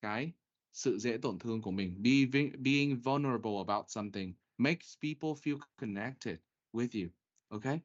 cái sự dễ tổn thương của mình. Being vulnerable about something makes people feel connected with you. Okay.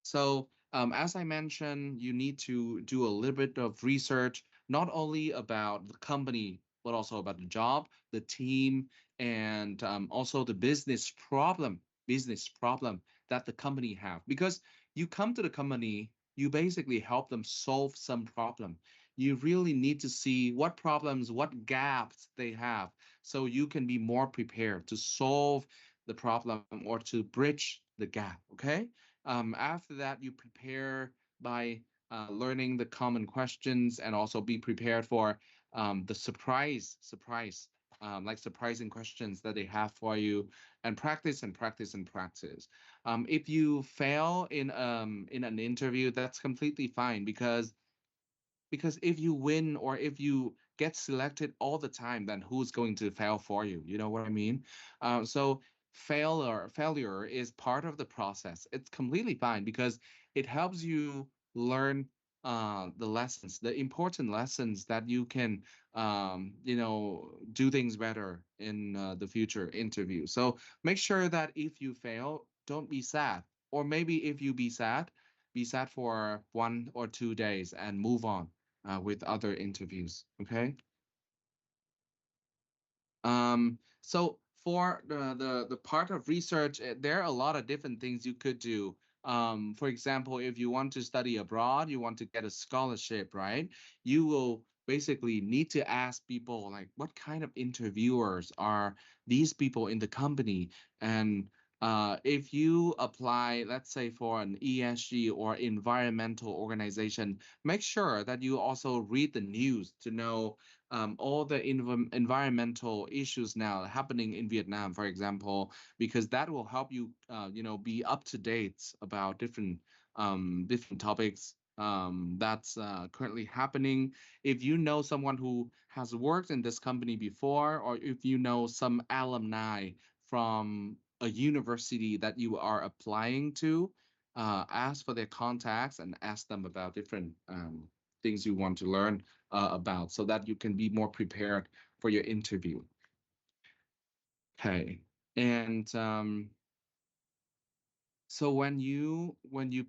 So as I mentioned, you need to do a little bit of research, not only about the company, but also about the job, the team, and also the business problem business problem that the company have, because you come to the company, you basically help them solve some problem. You really need to see what problems, what gaps they have, so you can be more prepared to solve the problem or to bridge the gap. Okay. After that, you prepare by learning the common questions, and also be prepared for the like surprising questions that they have for you, and practice and practice and practice. If you fail in an interview, that's completely fine, because if you win or if you get selected all the time, then who's going to fail for you? You know what I mean? So failure is part of the process. It's completely fine, because it helps you learn the lessons, the important lessons that you can do things better in the future interview. So make sure that if you fail, don't be sad, or maybe if you be sad for 1 or 2 days and move on with other interviews. Okay. So for the part of research, there are a lot of different things you could do. For example, if you want to study abroad, you want to get a scholarship, right? You will basically need to ask people like, what kind of interviewers are these people in the company? And if you apply, let's say for an ESG or environmental organization, make sure that you also read the news to know all the environmental issues now happening in Vietnam, for example, because that will help you, be up to date about different topics that's currently happening. If you know someone who has worked in this company before, or if you know some alumni from a university that you are applying to, ask for their contacts and ask them about different things you want to learn about, so that you can be more prepared for your interview. Okay. And so when you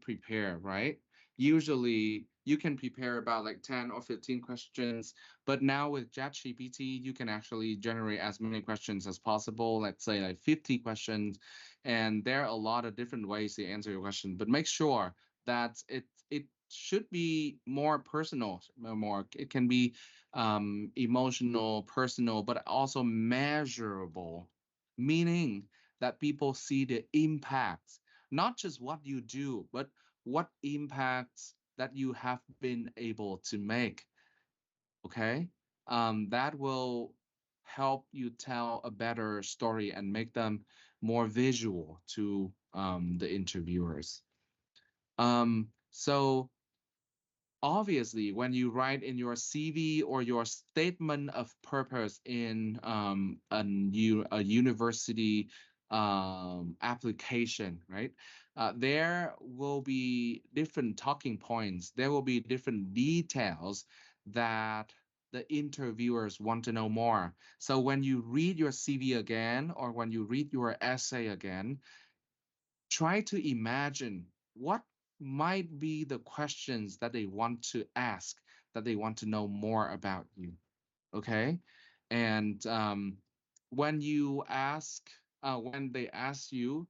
prepare, right? Usually you can prepare about like 10 or 15 questions, but now with ChatGPT, you can actually generate as many questions as possible, let's say like 50 questions, and there are a lot of different ways to answer your question, but make sure that it should be more personal, more it can be emotional, personal, but also measurable, meaning that people see the impact, not just what you do, but what impacts that you have been able to make. Okay. That will help you tell a better story and make them more visual to the interviewers. So obviously, when you write in your CV or your statement of purpose in a university application, right? There will be different talking points. There will be different details that the interviewers want to know more. So when you read your CV again, or when you read your essay again, try to imagine what might be the questions that they want to ask, that they want to know more about you. Okay. And when they ask you,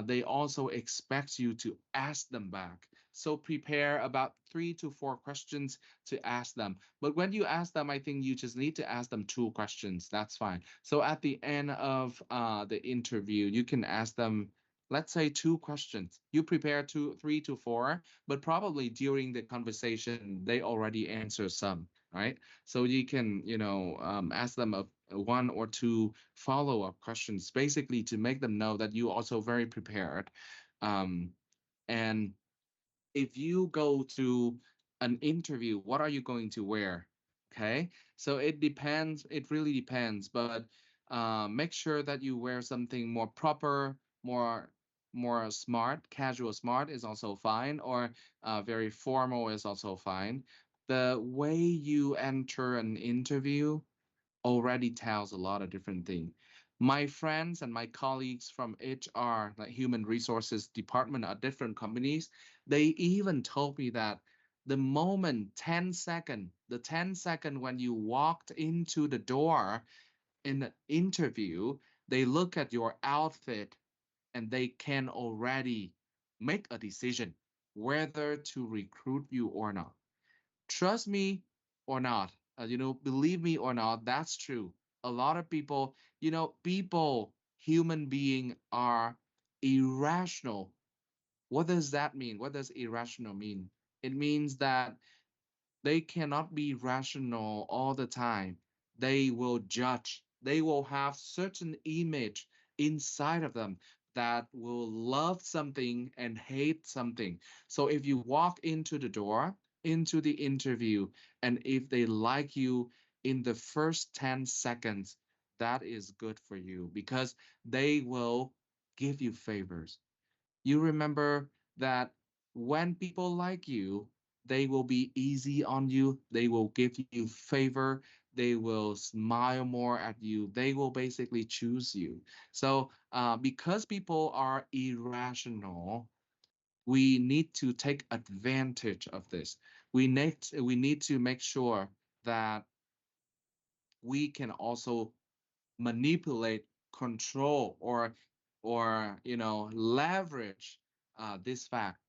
they also expect you to ask them back. So prepare about 3 to 4 questions to ask them. But when you ask them, I think you just need to ask them 2 questions. That's fine. So at the end of the interview, you can ask them, let's say, 2 questions. You prepare 3 to 4, but probably during the conversation, they already answer some, right? So you can, ask them a 1 or 2 follow-up questions, basically to make them know that you also very prepared. And if you go to an interview, what are you going to wear? Okay, so it depends. It really depends, but make sure that you wear something more proper, more smart. Casual smart is also fine, or very formal is also fine. The way you enter an interview already tells a lot of different things. My friends and my colleagues from HR, like human resources department at different companies, they even told me that the moment 10 10 second when you walked into the door in the interview, they look at your outfit and they can already make a decision whether to recruit you or not. Trust me or not, believe me or not, that's true. A lot of people, people, human being are irrational. What does that mean? What does irrational mean? It means that they cannot be rational all the time. They will judge. They will have certain image inside of them that will love something and hate something. So if you walk into the door, into the interview, and if they like you in the first 10 seconds, that is good for you because they will give you favors. You remember that when people like you, they will be easy on you, they will give you favor, they will smile more at you, they will basically choose you. So, because people are irrational, we need to take advantage of this. We need to make sure that we can also manipulate, control, or leverage this fact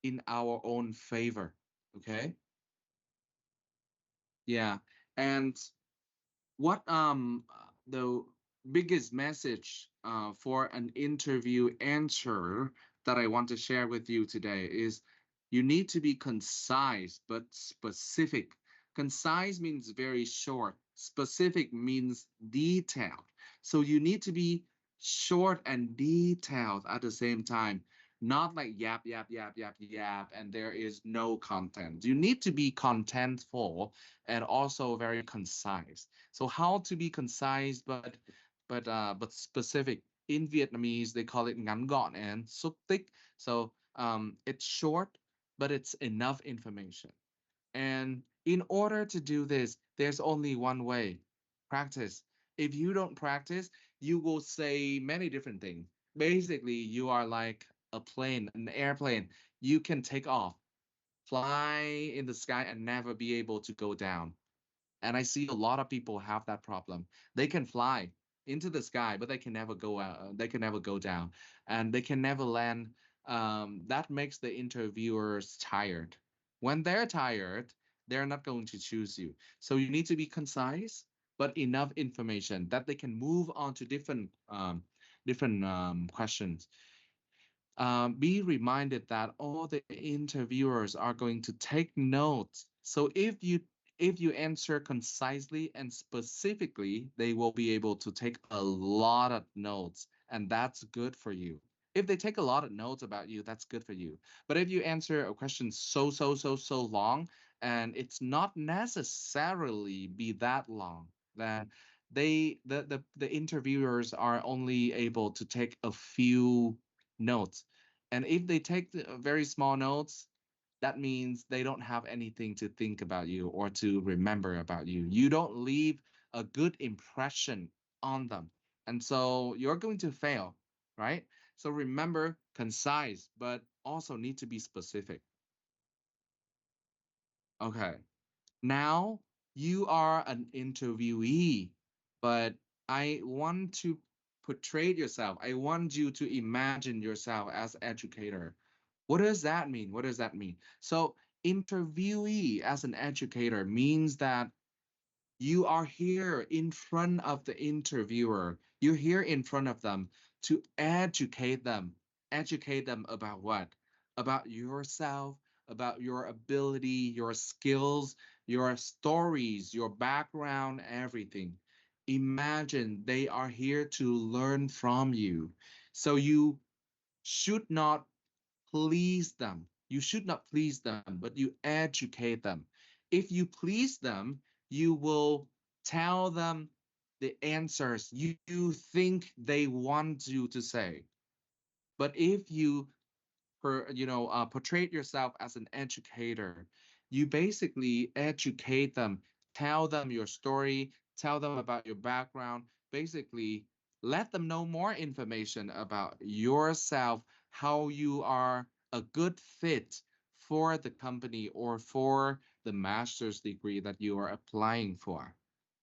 in our own favor. Okay. Yeah. And what the biggest message for an interview answer that I want to share with you today is you need to be concise but specific. Concise means very short, specific means detailed. So you need to be short and detailed at the same time, not like yap yap yap yap yap and there is no content. You need to be contentful and also very concise. So how to be concise but specific. In Vietnamese, they call it ngắn gọn and xúc tích. So it's short, but it's enough information. And in order to do this, there's only one way: practice. If you don't practice, you will say many different things. Basically, you are like a plane, an airplane. You can take off, fly in the sky, and never be able to go down. And I see a lot of people have that problem. They can fly into the sky, but they can never go out. They can never go down, and they can never land. That makes the interviewers tired. When they're tired, they're not going to choose you. So you need to be concise, but enough information that they can move on to different questions. Be reminded that all the interviewers are going to take notes. So if you answer concisely and specifically, they will be able to take a lot of notes, and that's good for you. If they take a lot of notes about you, that's good for you. But if you answer a question so long, and it's not necessarily be that long, then the interviewers are only able to take a few notes. And if they take very small notes, that means they don't have anything to think about you or to remember about you. You don't leave a good impression on them. And so you're going to fail, right? So remember, concise, but also need to be specific. Okay. Now you are an interviewee, but I want to portray yourself. I want you to imagine yourself as educator. What does that mean? What does that mean? So interviewee as an educator means that you are here in front of the interviewer. You're here in front of them to educate them. Educate them about what? About yourself, about your ability, your skills, your stories, your background, everything. Imagine they are here to learn from you. So you should not please them. You should not please them, but you educate them. If you please them, you will tell them the answers you think they want you to say. But if you portray yourself as an educator, you basically educate them, tell them your story, tell them about your background, basically let them know more information about yourself, how you are a good fit for the company or for the master's degree that you are applying for.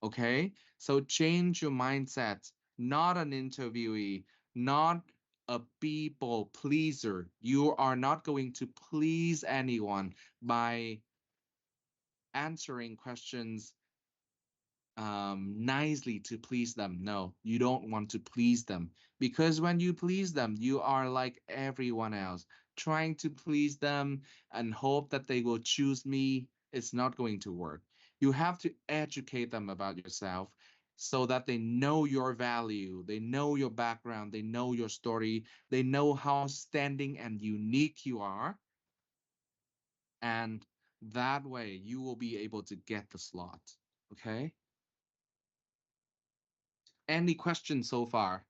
Okay? So change your mindset, not an interviewee, not a people pleaser. You are not going to please anyone by answering questions nicely to please them. No, you don't want to please them because when you please them, you are like everyone else, trying to please them and hope that they will choose me. It's not going to work. You have to educate them about yourself so that they know your value, they know your background, they know your story, they know how standing and unique you are. And that way you will be able to get the slot. Okay. Any questions so far?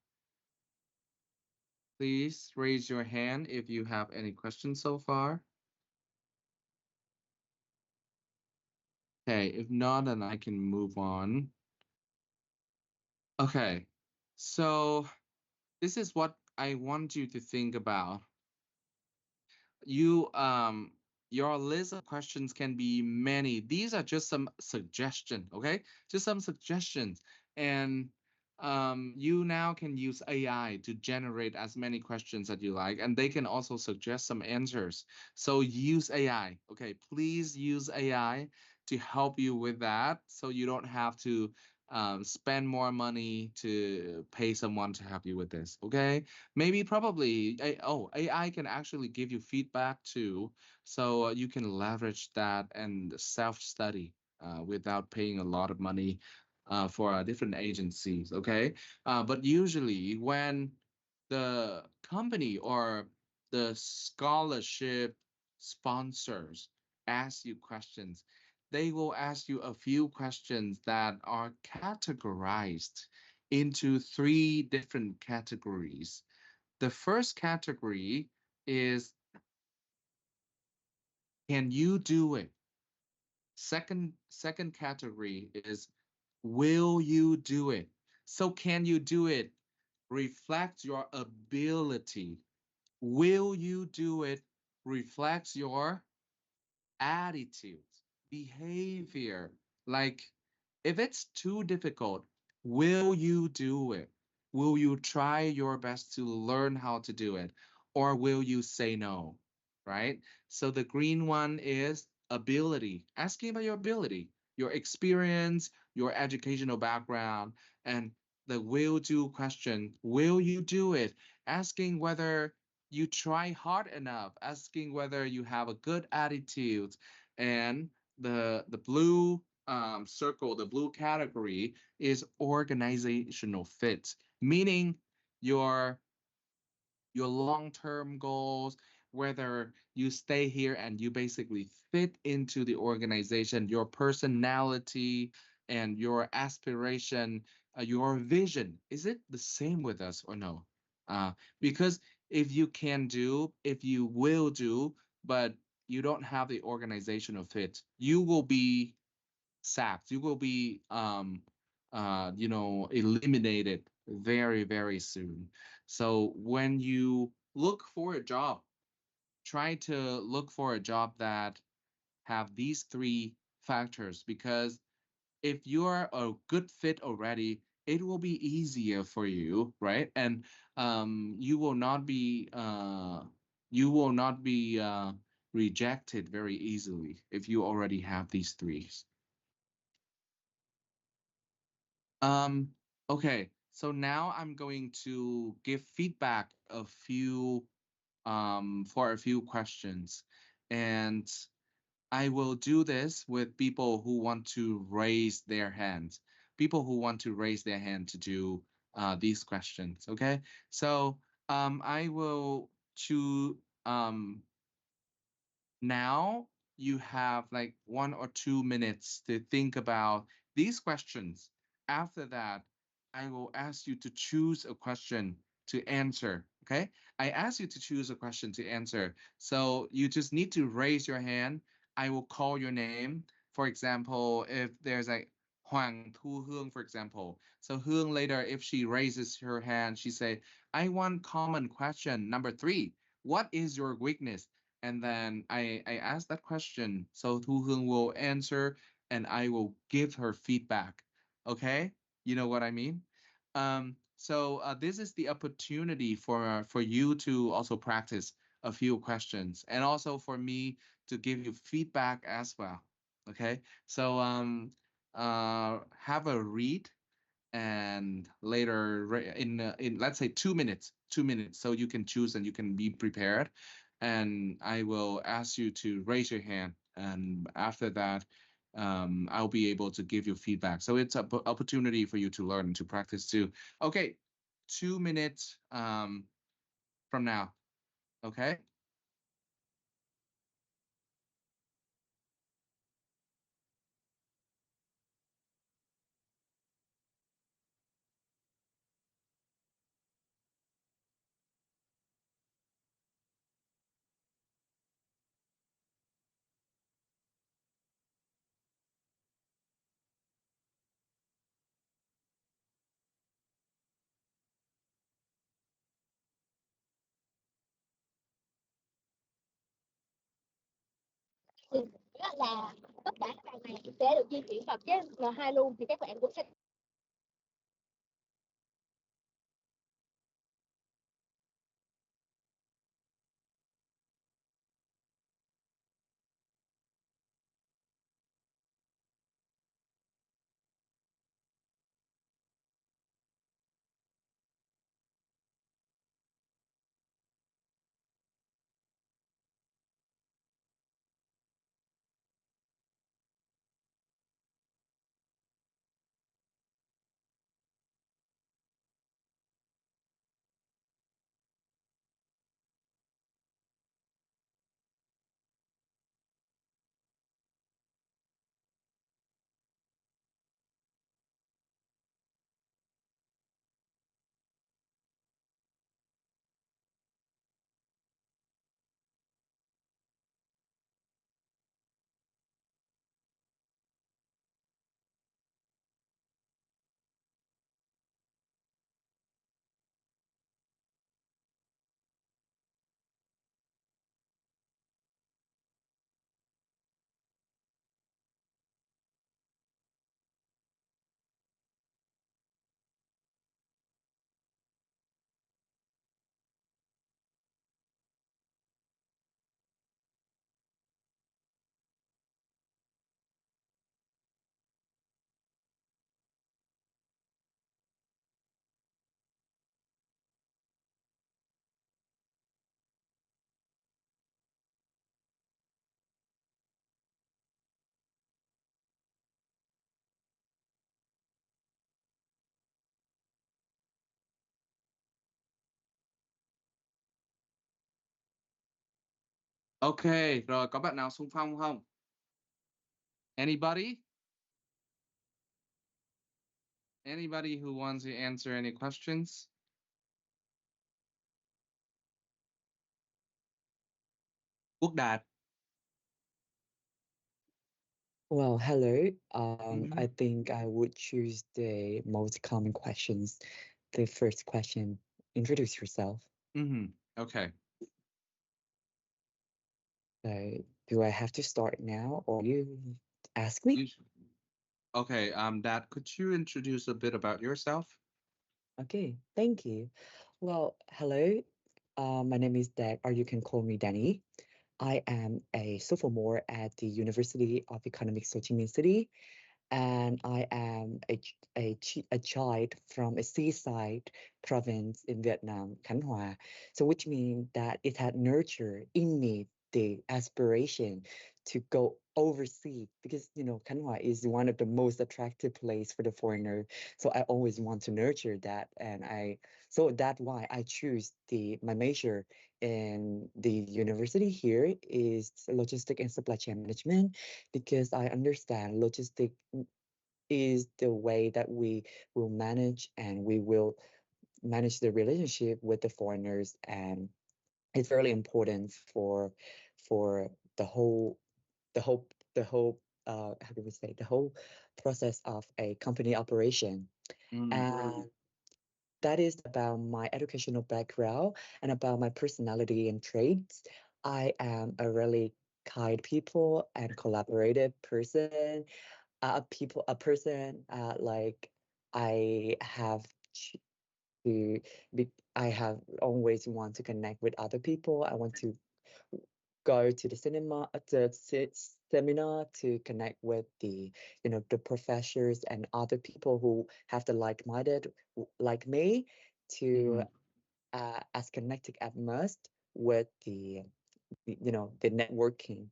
Please raise your hand if you have any questions so far. Okay, if not, then I can move on. Okay, so this is what I want you to think about. You your list of questions can be many. These are just some suggestion, okay? Just some suggestions. And you now can use AI to generate as many questions that you like, and they can also suggest some answers. So use AI, okay? Please use AI to help you with that so you don't have to spend more money to pay someone to help you with this, okay? Maybe probably AI can actually give you feedback too, so you can leverage that and self-study without paying a lot of money for different agencies. Okay, but usually when the company or the scholarship sponsors ask you questions, they will ask you a few questions that are categorized into three different categories. The first category is, can you do it? Second category is, will you do it? So can you do it reflects your ability. Will you do it reflects your attitude, behavior. Like, if it's too difficult, will you do it? Will you try your best to learn how to do it? Or will you say no? Right? So the green one is ability, asking about your ability, your experience, your educational background, and the will do question, will you do it? Asking whether you try hard enough, asking whether you have a good attitude. And the blue circle, the blue category is organizational fit, meaning your your long-term goals, whether you stay here and you basically fit into the organization, your personality and your aspiration, your vision, is it the same with us or no? Because if you can do, if you will do, but you don't have the organizational fit, you will be sacked. You will be eliminated very, very soon. So when you look for a job, try to look for a job that have these three factors, because if you're a good fit already, it will be easier for you, right? And you will not be rejected very easily if you already have these three. Um, okay, so now I'm going to give feedback for a few questions. And I will do this with people who want to raise their hands. People who want to raise their hand to do these questions. Okay, so I will choose now you have like 1 or 2 minutes to think about these questions. After that, I will ask you to choose a question to answer. Okay. I ask you to choose a question to answer. So you just need to raise your hand. I will call your name. For example, if there's like Huang Tu Hương, for example. So Hương later, if she raises her hand, she say, I want common question number 3. What is your weakness? And then I ask that question. So Tu Hương will answer and I will give her feedback. Okay? You know what I mean? So this is the opportunity for you to also practice a few questions, and also for me to give you feedback as well. Okay, so have a read, and later in let's say 2 minutes, 2 minutes, so you can choose and you can be prepared, and I will ask you to raise your hand, and after that I'll be able to give you feedback, so it's an opportunity for you to learn and to practice too. Okay, 2 minutes from now. Okay. Thì là tất cả các bạn này sẽ được di chuyển vào cái N2 luôn, thì các bạn cũng sẽ Ok, rồi có bạn nào xung phong không? Anybody? Anybody who wants to answer any questions? Quốc Đạt. Well, hello. Mhm. I think I would choose the most common questions. The first question, introduce yourself. Okay. So, do I have to start now or you ask me? You, okay, Dad, could you introduce a bit about yourself? Okay, thank you. Well, hello. My name is Dag, or you can call me Danny. I am a sophomore at the University of Economics Ho Chi Minh City, and I am a child from a seaside province in Vietnam, Khánh Hòa. So, which means that it had nurtured in me the aspiration to go overseas because Khánh Hòa is one of the most attractive place for the foreigner. So I always want to nurture that, and so that's why I choose the my major in the university here is logistic and supply chain management because I understand logistic is the way that we will manage and we will manage the relationship with the foreigners, and it's really important for the whole how do we say, the whole process of a company operation. And that is about my educational background and about my personality and traits. I am a really kind people and collaborative person, a person like I have to be. I have always want to connect with other people. I want to go to the cinema, seminar to connect with the, the professors and other people who have the like-minded like me to Mhm. as connected as most with the networking.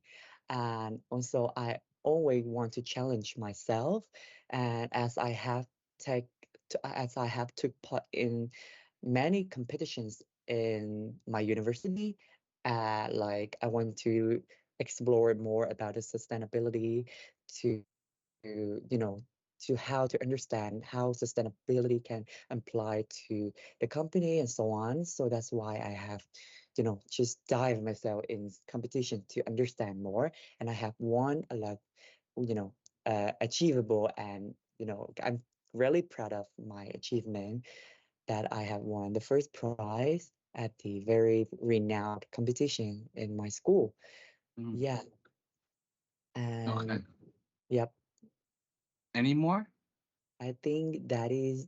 And also I always want to challenge myself, and as I have took part in many competitions in my university, like I want to explore more about the sustainability, to you know to how to understand how sustainability can apply to the company and so on. So that's why I have just dive myself in competition to understand more, and I have won a lot, you know achievable, and I'm really proud of my achievement that I have won the first prize at the very renowned competition in my school. Mhm. Yeah. Okay. And yep, Any more? I think that is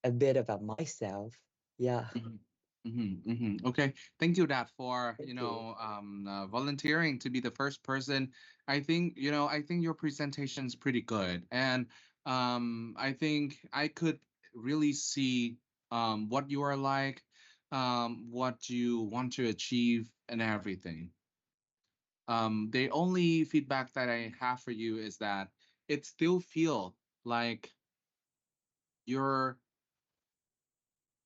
a bit about myself. Yeah. Mhm. Okay. Thank you, Dad, for Thank you. volunteering to be the first person. I think your presentation is pretty good, and I think I could really see what you are like, what you want to achieve, and everything. The only feedback that I have for you is that it still feel like you're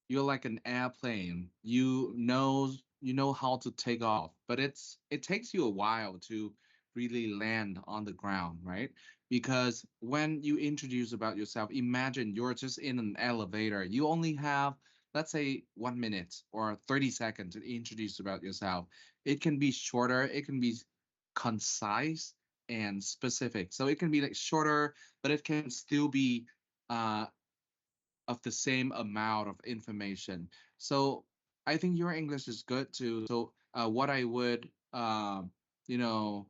you're like an airplane. You know how to take off, but it takes you a while to really land on the ground, right? Because when you introduce about yourself, imagine you're just in an elevator. You only have, let's say, 1 minute or 30 seconds to introduce about yourself. It can be shorter, it can be concise and specific. So it can be like shorter, but it can still be uh of the same amount of information. So I think your English is good too. So what I would, you know,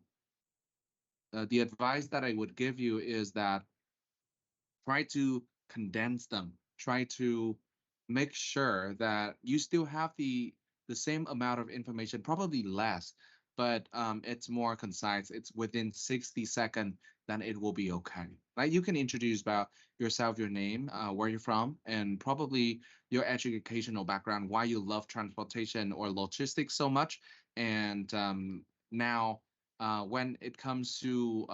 the advice that I would give you is that try to condense them. Try to make sure that you still have the same amount of information, probably less, but it's more concise. It's within 60 seconds, then it will be okay. Like you can introduce about yourself, your name, where you're from, and probably your educational background, why you love transportation or logistics so much, and now when it comes to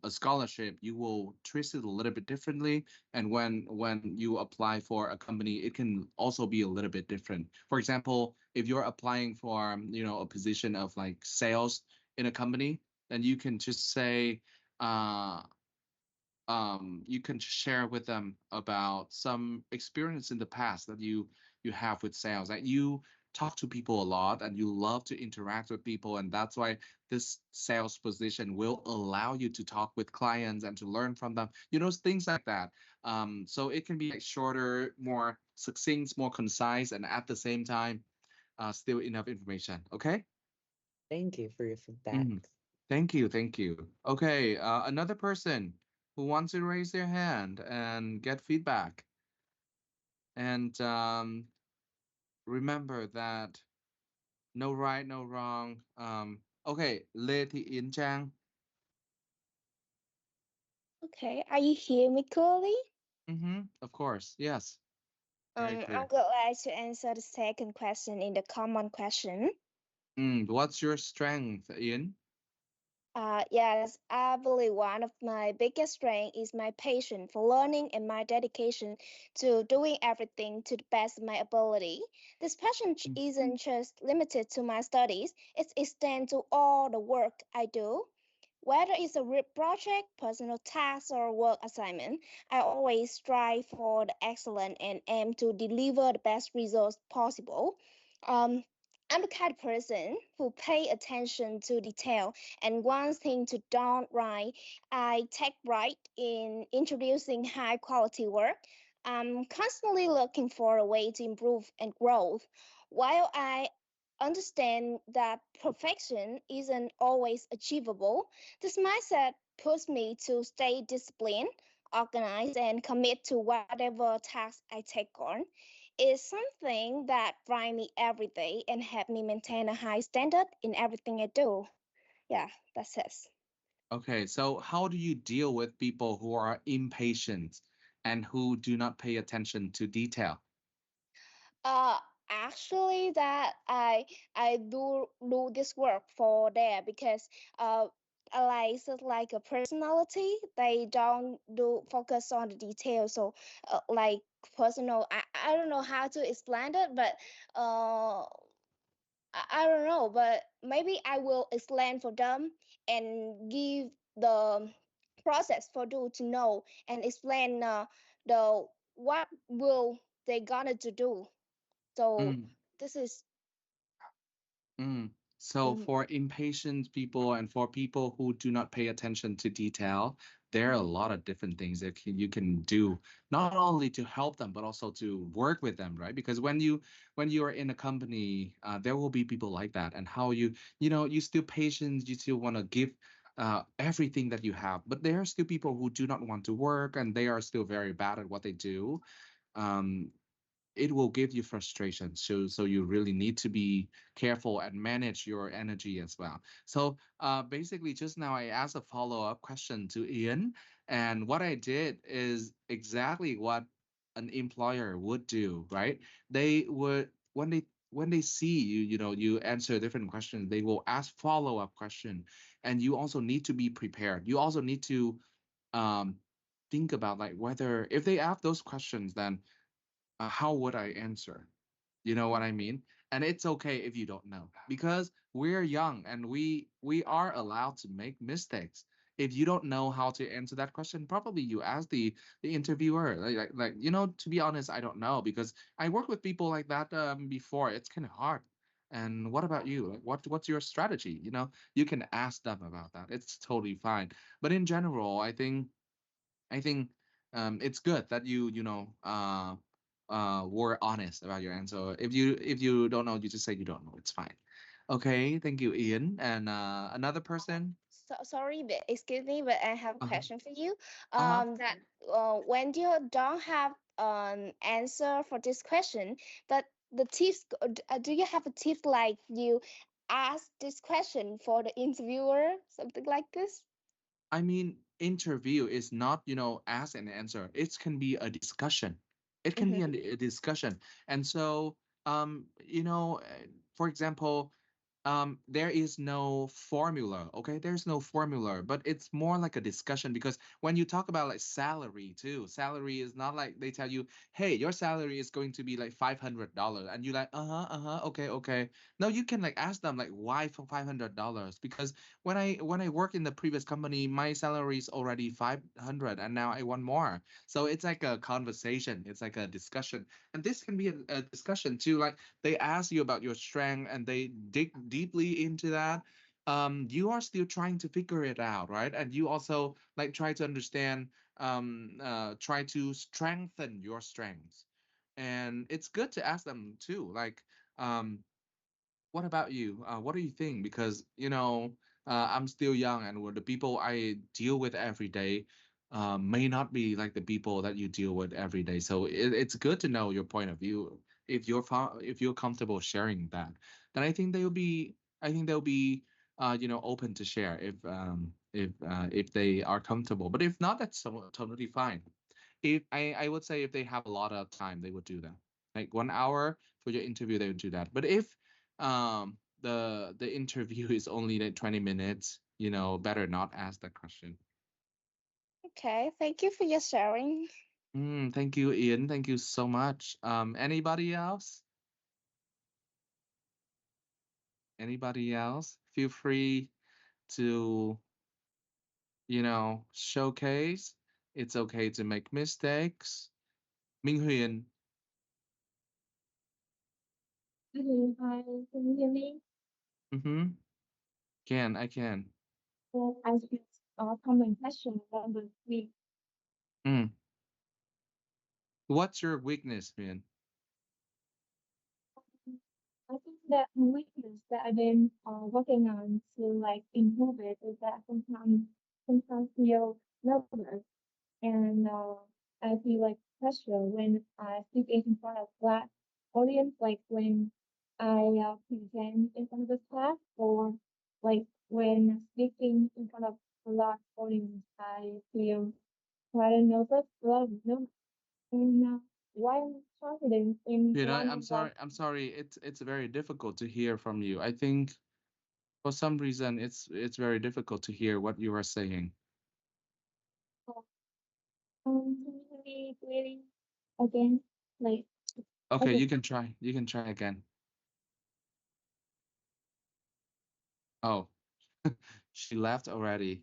a scholarship, you will twist it a little bit differently. And when you apply for a company, it can also be a little bit different. For example, if you're applying for a position of like sales in a company, then you can just say, uh, you can share with them about some experience in the past that you have with sales, that you talk to people a lot and you love to interact with people, and that's why this sales position will allow you to talk with clients and to learn from them, things like that. So it can be like shorter, more succinct, more concise, and at the same time still enough information. Okay. Thank you for your feedback. Mhm. Thank you. Okay, another person who wants to raise their hand and get feedback. And remember that no right, no wrong. Okay, Lê Thị Yến Trang. Okay, are you hearing me clearly? Of course, yes, very I clear. would like to answer the second question in the common question. What's your strength, Ian? Yes, I believe one of my biggest strengths is my passion for learning and my dedication to doing everything to the best of my ability. This passion isn't just limited to my studies, it extends to all the work I do. Whether it's a group project, personal task, or work assignment, I always strive for the excellence and aim to deliver the best results possible. Um, I'm the kind of person who pay attention to detail and wants things to done right. I take pride in introducing high quality work. I'm constantly looking for a way to improve and grow. While I understand that perfection isn't always achievable, this mindset pushes me to stay disciplined, organized, and commit to whatever task I take on. is something that drive me every day and help me maintain a high standard in everything I do. Yeah, that's it. Okay, so how do you deal with people who are impatient and who do not pay attention to detail? Uh, Actually, that I do this work for there because like it's like a personality. They don't do focus on the details. So like personal. I don't know how to explain it, but uh. I don't know, but maybe I will explain for them and give the process for them to know and explain the what will they gonna to do. So Mm, this is mm. So mhm, for impatient people and for people who do not pay attention to detail, there are a lot of different things that you can do, not only to help them, but also to work with them, right? Because when you are in a company, there will be people like that, and how you still patient, you still want to give everything that you have, but there are still people who do not want to work, and they are still very bad at what they do. Um, it will give you frustration. So you really need to be careful and manage your energy as well. So basically, just now I asked a follow-up question to Ian, and what I did is exactly what an employer would do, right? They would when they see you, you answer different questions, they will ask follow-up question, and you also need to be prepared. You also need to um think about like whether if they ask those questions, then how would I answer? You know what I mean? And it's okay if you don't know because we're young and we are allowed to make mistakes. If you don't know how to answer that question, probably you ask the interviewer. To be honest, I don't know because I worked with people like that before. It's kind of hard. And what about you? Like, what's your strategy? You can ask them about that. It's totally fine. But in general, I think it's good that were honest about your answer. If you don't know, you just say you don't know. It's fine. Okay, thank you, Ian. And another person. sorry, but excuse me, but I have a Uh-huh. question for you. Uh-huh. That when you don't have an answer for this question, but the tips, do you have a tip like you ask this question for the interviewer, something like this? I mean, interview is not, ask and answer. It can be a discussion. It can be Mm-hmm. a discussion. And so, for example, there is no formula. Okay, there's no formula, but it's more like a discussion because when you talk about like salary too, salary is not like they tell you, hey, your salary is going to be like $500, and you're like, uh-huh, okay, okay. No, you can like ask them like why for $500, because when I work in the previous company, my salary is already 500 and now I want more. So it's like a conversation, it's like a discussion. And this can be a discussion too, like they ask you about your strength and they dig deeply into that. You are still trying to figure it out, right? And you also like try to understand, try to strengthen your strengths. And it's good to ask them too, like, um what about you? What do you think? Because I'm still young, and the people I deal with every day may not be like the people that you deal with every day. So it's good to know your point of view. If you're comfortable sharing that, then I think they'll be open to share if they are comfortable. But if not, that's totally fine. If I would say if they have a lot of time, they would do that. Like 1 hour for your interview, they would do that. But if the interview is only like 20 minutes, better not ask that question. Okay, thank you for your sharing. Thank you, Ian. Thank you so much. Anybody else? Anybody else? Feel free to, showcase. It's okay to make mistakes. Minh Huyền. Okay, hi, can you hear me? Mm-hmm. I can. So I just common question number three. Mm. What's your weakness, Huyền? I think that weakness that I've been working on to like improve it is that sometimes feel nervous and I feel like pressure when I speak in front of class audience, like when I present in front of the class, or like when speaking in front of a large audience, I feel quite nervous, a lot of nerves, and while confident in Dude, one I'm of like sorry. I'm sorry. It's very difficult to hear from you. I think for some reason it's very difficult to hear what you are saying. can you hear me clearly again, like Okay, okay. you can try. You can try again. Oh, she left already.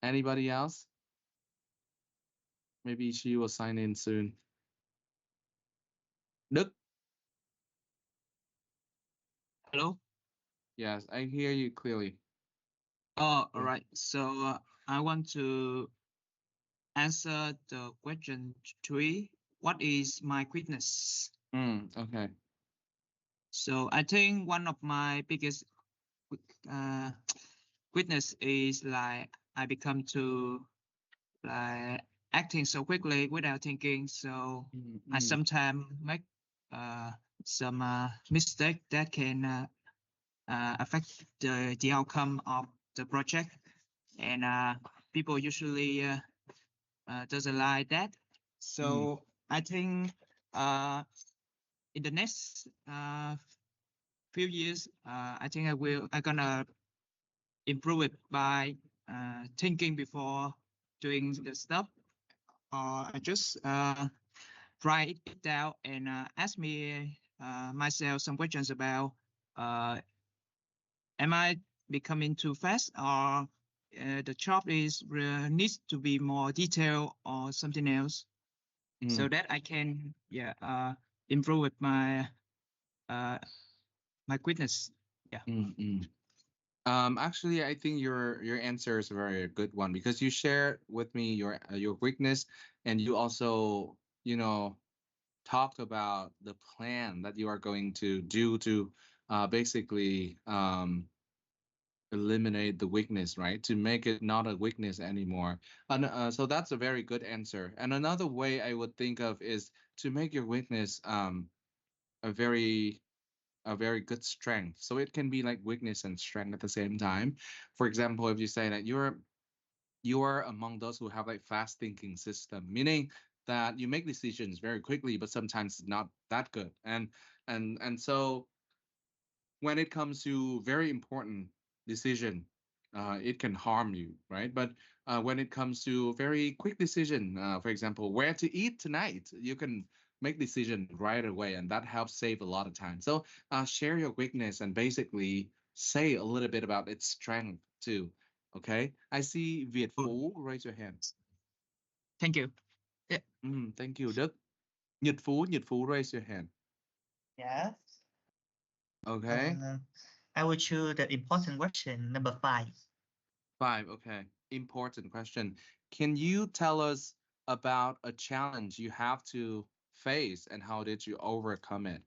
Anybody else? Maybe she will sign in soon. Đức, Hello. yes, I hear you clearly. Oh, all right. So I want to answer the question three. What is my weakness? Okay. So I think one of my biggest uh, weakness is like I become to like acting so quickly without thinking. So I sometimes make uh, some mistake that can affect the outcome of the project, and people usually doesn't like that. So I think in the next few years, I think I gonna improve it by thinking before doing the stuff, or I just write it down and ask me myself some questions about am I becoming too fast, or the job is needs to be more detailed or something else, so that I can improve with my uh, my quickness. Yeah. Actually, I think your answer is a very good one because you share with me your weakness, and you also, talked about the plan that you are going to do to basically eliminate the weakness, right? To make it not a weakness anymore. And so that's a very good answer. And another way I would think of is to make your weakness a very a very good strength. So it can be like weakness and strength at the same time. For example, if you say that you're among those who have like fast thinking system, meaning that you make decisions very quickly, but sometimes not that good. And so when it comes to very important decision, it can harm you, right? But when it comes to very quick decision, for example, where to eat tonight, you can make decision right away, and that helps save a lot of time. So share your weakness and basically say a little bit about its strength too. Okay, I see Viet Oh, Phú raise your hand. thank you. Yeah. Thank you, Đức. Nhật Phú raise your hand. Yes. Okay. I will choose the important question number 5. 5, okay. Important question. Can you tell us about a challenge you have to face and how did you overcome it?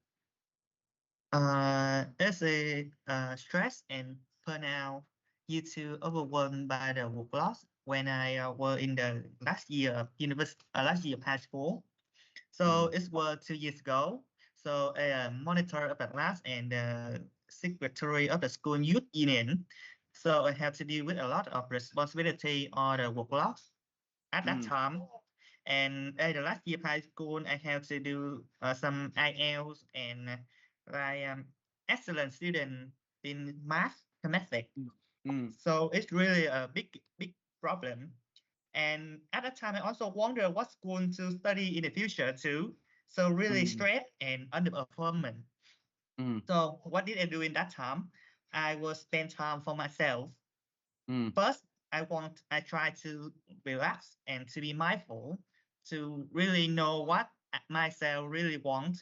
There's a stress and burnout due to overwhelmed by the workload when I were in the last year of university, last year of high school. So it was 2 years ago. So a monitor of the class and the secretary of the school youth union. So I have to deal with a lot of responsibility on the workload at that time. And at the last year of high school, I have to do some IELTS and I am excellent student in math, mathematics. So it's really a big problem. And at that time, I also wonder what's going to study in the future too. So really stressed and underperformance. So what did I do in that time? I will spend time for myself. First, I try to relax and to be mindful to really know what myself really want.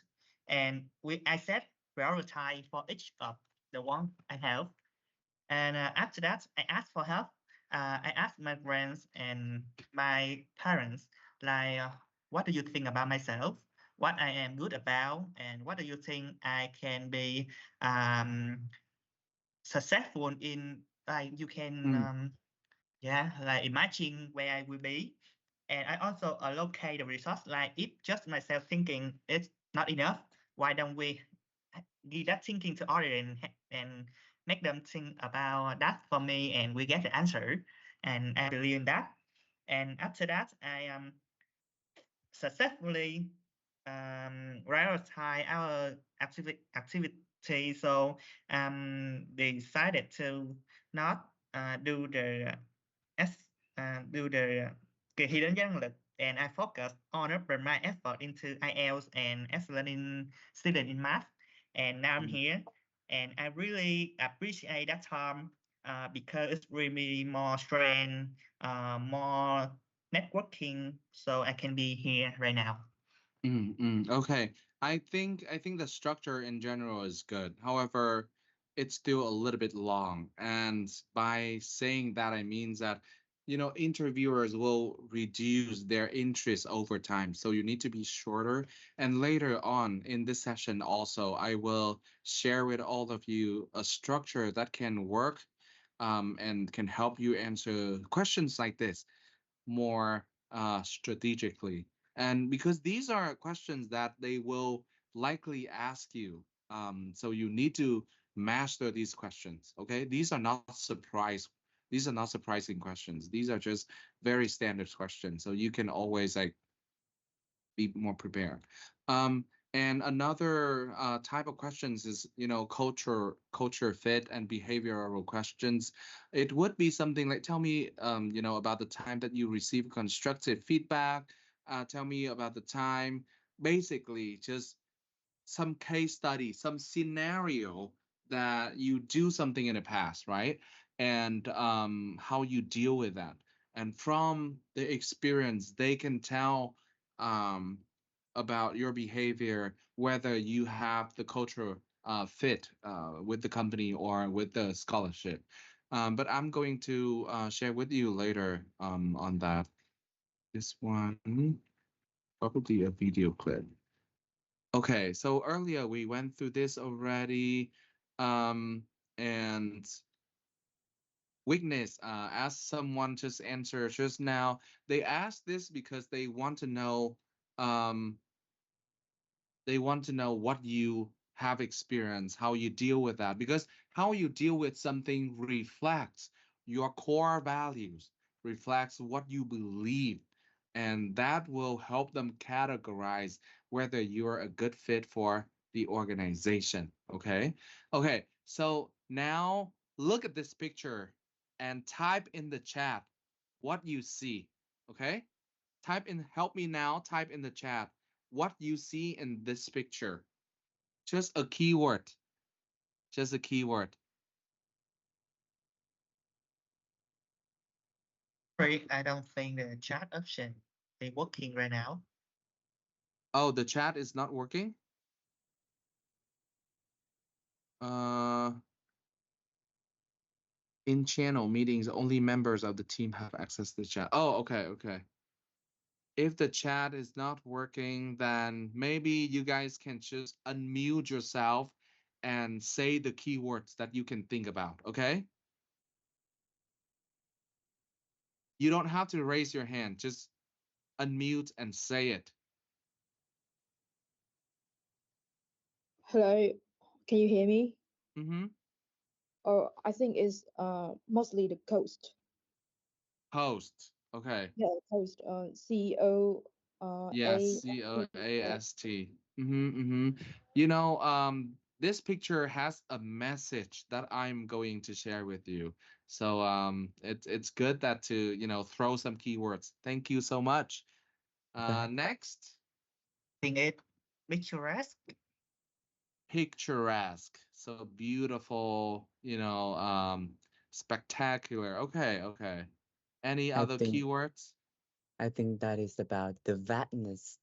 And I set prioritize for each of the one I have. And after that, I ask for help. I ask my friends and my parents, like, what do you think about myself? What I am good about, and what do you think I can be successful in? Like you can, like imagine where I will be. And I also allocate the resource. Like if just myself thinking it's not enough, why don't we give that thinking to audience and make them think about that for me, and we get the answer. And I believe in that. And after that, I successfully prioritize our activity. So they decided to not do the do the hidden danh lực, and I focus on put my effort into IELTS and excellent student in math. And now I'm here, and I really appreciate that time because it's really more strength, more networking, so I can be here right now. Okay. I think the structure in general is good. However, it's still a little bit long. And by saying that, I means that, interviewers will reduce their interest over time. So you need to be shorter. And later on in this session, also, I will share with all of you a structure that can work, and can help you answer questions like this more strategically. And because these are questions that they will likely ask you, so you need to master these questions. Okay, these are not surprising questions. These are just very standard questions. So you can always like be more prepared. Um, and another type of questions is, culture fit and behavioral questions. It would be something like, tell me, about the time that you receive constructive feedback. Tell me about the time. Basically, just some case study, some scenario that you do something in the past, right? And how you deal with that. And from the experience, they can tell um, about your behavior, whether you have the cultural fit with the company or with the scholarship. But I'm going to share with you later on that. This one, probably a video clip. Okay, so earlier we went through this already, and weakness, as someone just answered just now, they asked this because um, they want to know what you have experienced, how you deal with that, because how you deal with something reflects your core values, reflects what you believe, and that will help them categorize whether you're a good fit for the organization. Okay. Okay. So now look at this picture and type in the chat what you see. Okay. Help me now, type in the chat what you see in this picture. Just a keyword. Just a keyword. Sorry, I don't think the chat option is working right now. Oh, the chat is not working? Uh, in channel meetings, only members of the team have access to the chat. Oh, okay, okay. If the chat is not working, then maybe you guys can just unmute yourself and say the keywords that you can think about, okay? You don't have to raise your hand, just unmute and say it. Hello, can you hear me? Mm-hmm. Oh, I think it's mostly the coast. Host. Okay. Yeah, coast. CEO. Yes, COAST. Mm-hmm, mm-hmm. This picture has a message that I'm going to share with you. So it's good that to, throw some keywords. Thank you so much. Next, Think it picturesque. picturesque. So beautiful, spectacular. Okay, okay. Any I other think keywords? I think that is about the vastness.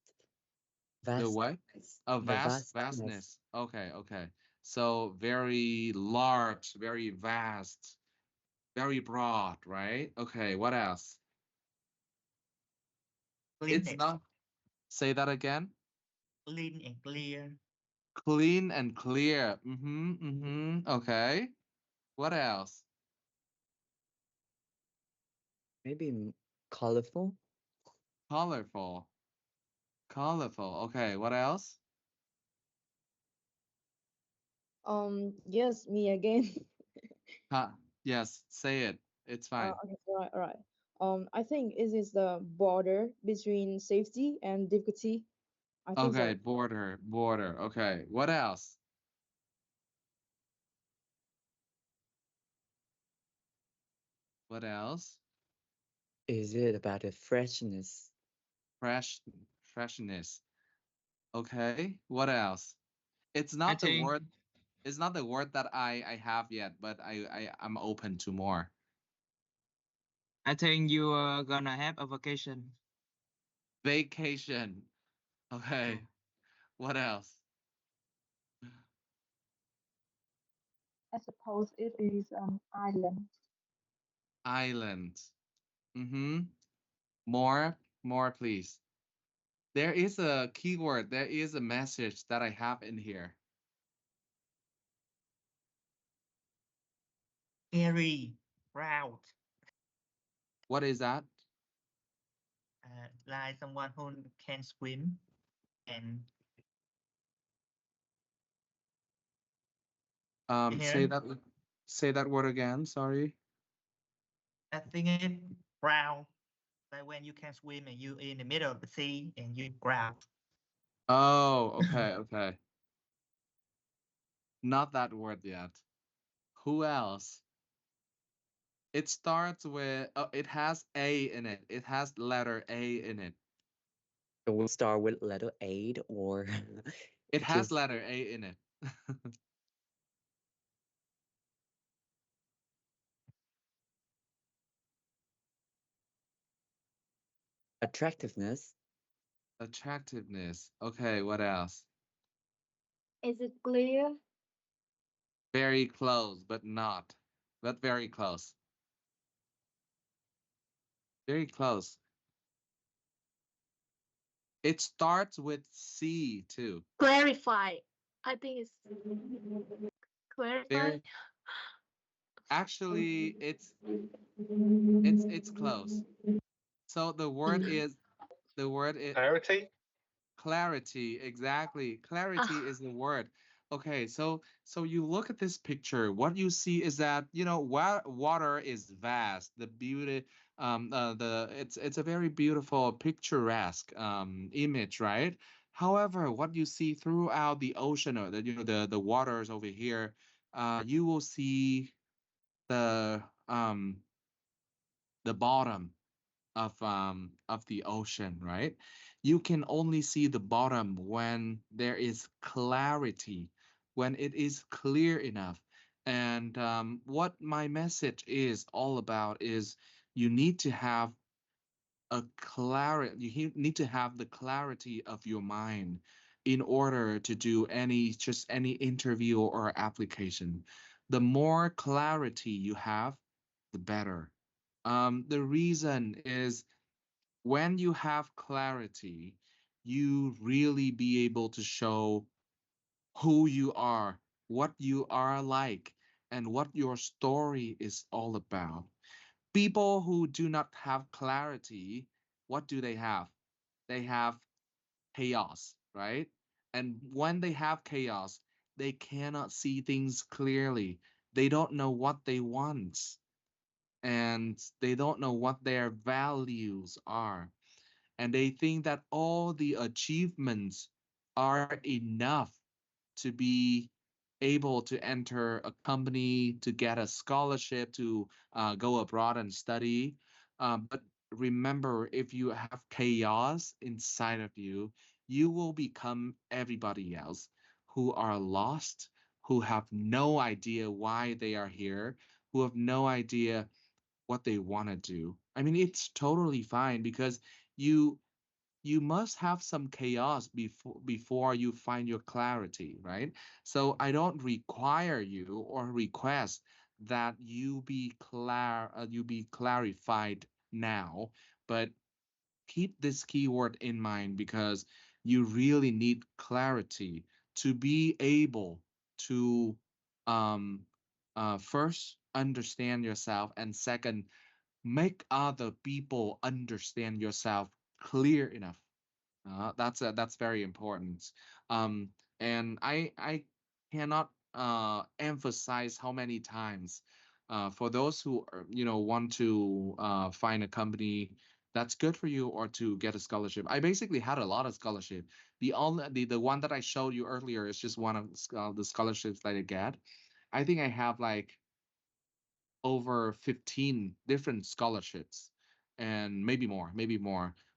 The what? A The vastness. vastness. Okay, okay. So very large, very vast, very broad, right? Okay, what else? It's Clean, not. Say that again. clean and clear. Clean and clear. Mm-hmm, mm-hmm. Okay. What else? Maybe colorful. Colorful. Colorful. Okay, what else? Yes, me again. Huh. Yes, say it. It's fine. Okay, all right. I think it is the border between safety and difficulty. I think Okay, so. border, border. Okay, what else? What else? Is it about the freshness? Fresh, freshness. Okay, what else? It's I not the think word. It's not the word that I have yet, but I'm open to more. you are gonna have a vacation. Vacation. Oh. Okay, what else? I suppose it is an island. Island. Mm-hmm. More, please. There is a keyword. There is a message that I have in here. Scary, proud, What is that? like someone who can swim and you Say hear. that. Say that word again. Sorry. I think it proud, like when you can swim and you in the middle of the sea and you proud. Oh, okay, okay. Not that word yet. Who else? It starts with. It has A in it. It has letter A in it. So we start with letter A or It has just letter A in it. attractiveness. Attractiveness. Okay, what else? Is it clear? Very close, but not. But very close. Very close. It starts with C too. Clarify. I think it's clarify. Very actually it's close. So the word is Clarity. clarity. Exactly. Clarity Ah, is the word. Okay, so you look at this picture. What you see is that, water is vast. The beauty the it's a very beautiful picturesque image, right? However, what you see throughout the ocean, or the waters over here, you will see the um the bottom of the ocean, right? You can only see the bottom when there is clarity, when it is clear enough. And what my message is all about is you need to have need to have the clarity of your mind in order to do any interview or application. The more clarity you have, the better. The reason is when you have clarity, you really be able to show who you are, what you are like, and what your story is all about. People who do not have clarity, what do they have? They have chaos, right? And when they have chaos, they cannot see things clearly. They don't know what they want, and they don't know what their values are, and they think that all the achievements are enough to be able to enter a company, to get a scholarship, to go abroad and study. But remember, if you have chaos inside of you, you will become everybody else who are lost, who have no idea why they are here, who have no idea what they want to do. I mean, it's totally fine because you you must have some chaos before you find your clarity, right? So I don't require you or request that you be clarified now, but keep this keyword in mind because you really need clarity to be able to um first understand yourself, and second, make other people understand yourself clear enough. That's very important. Um, and I cannot emphasize how many times for those who want to find a company that's good for you or to get a scholarship. I basically had a lot of scholarship. The one that I showed you earlier is just one of the scholarships that I get. I think I have like over 15 different scholarships and maybe more,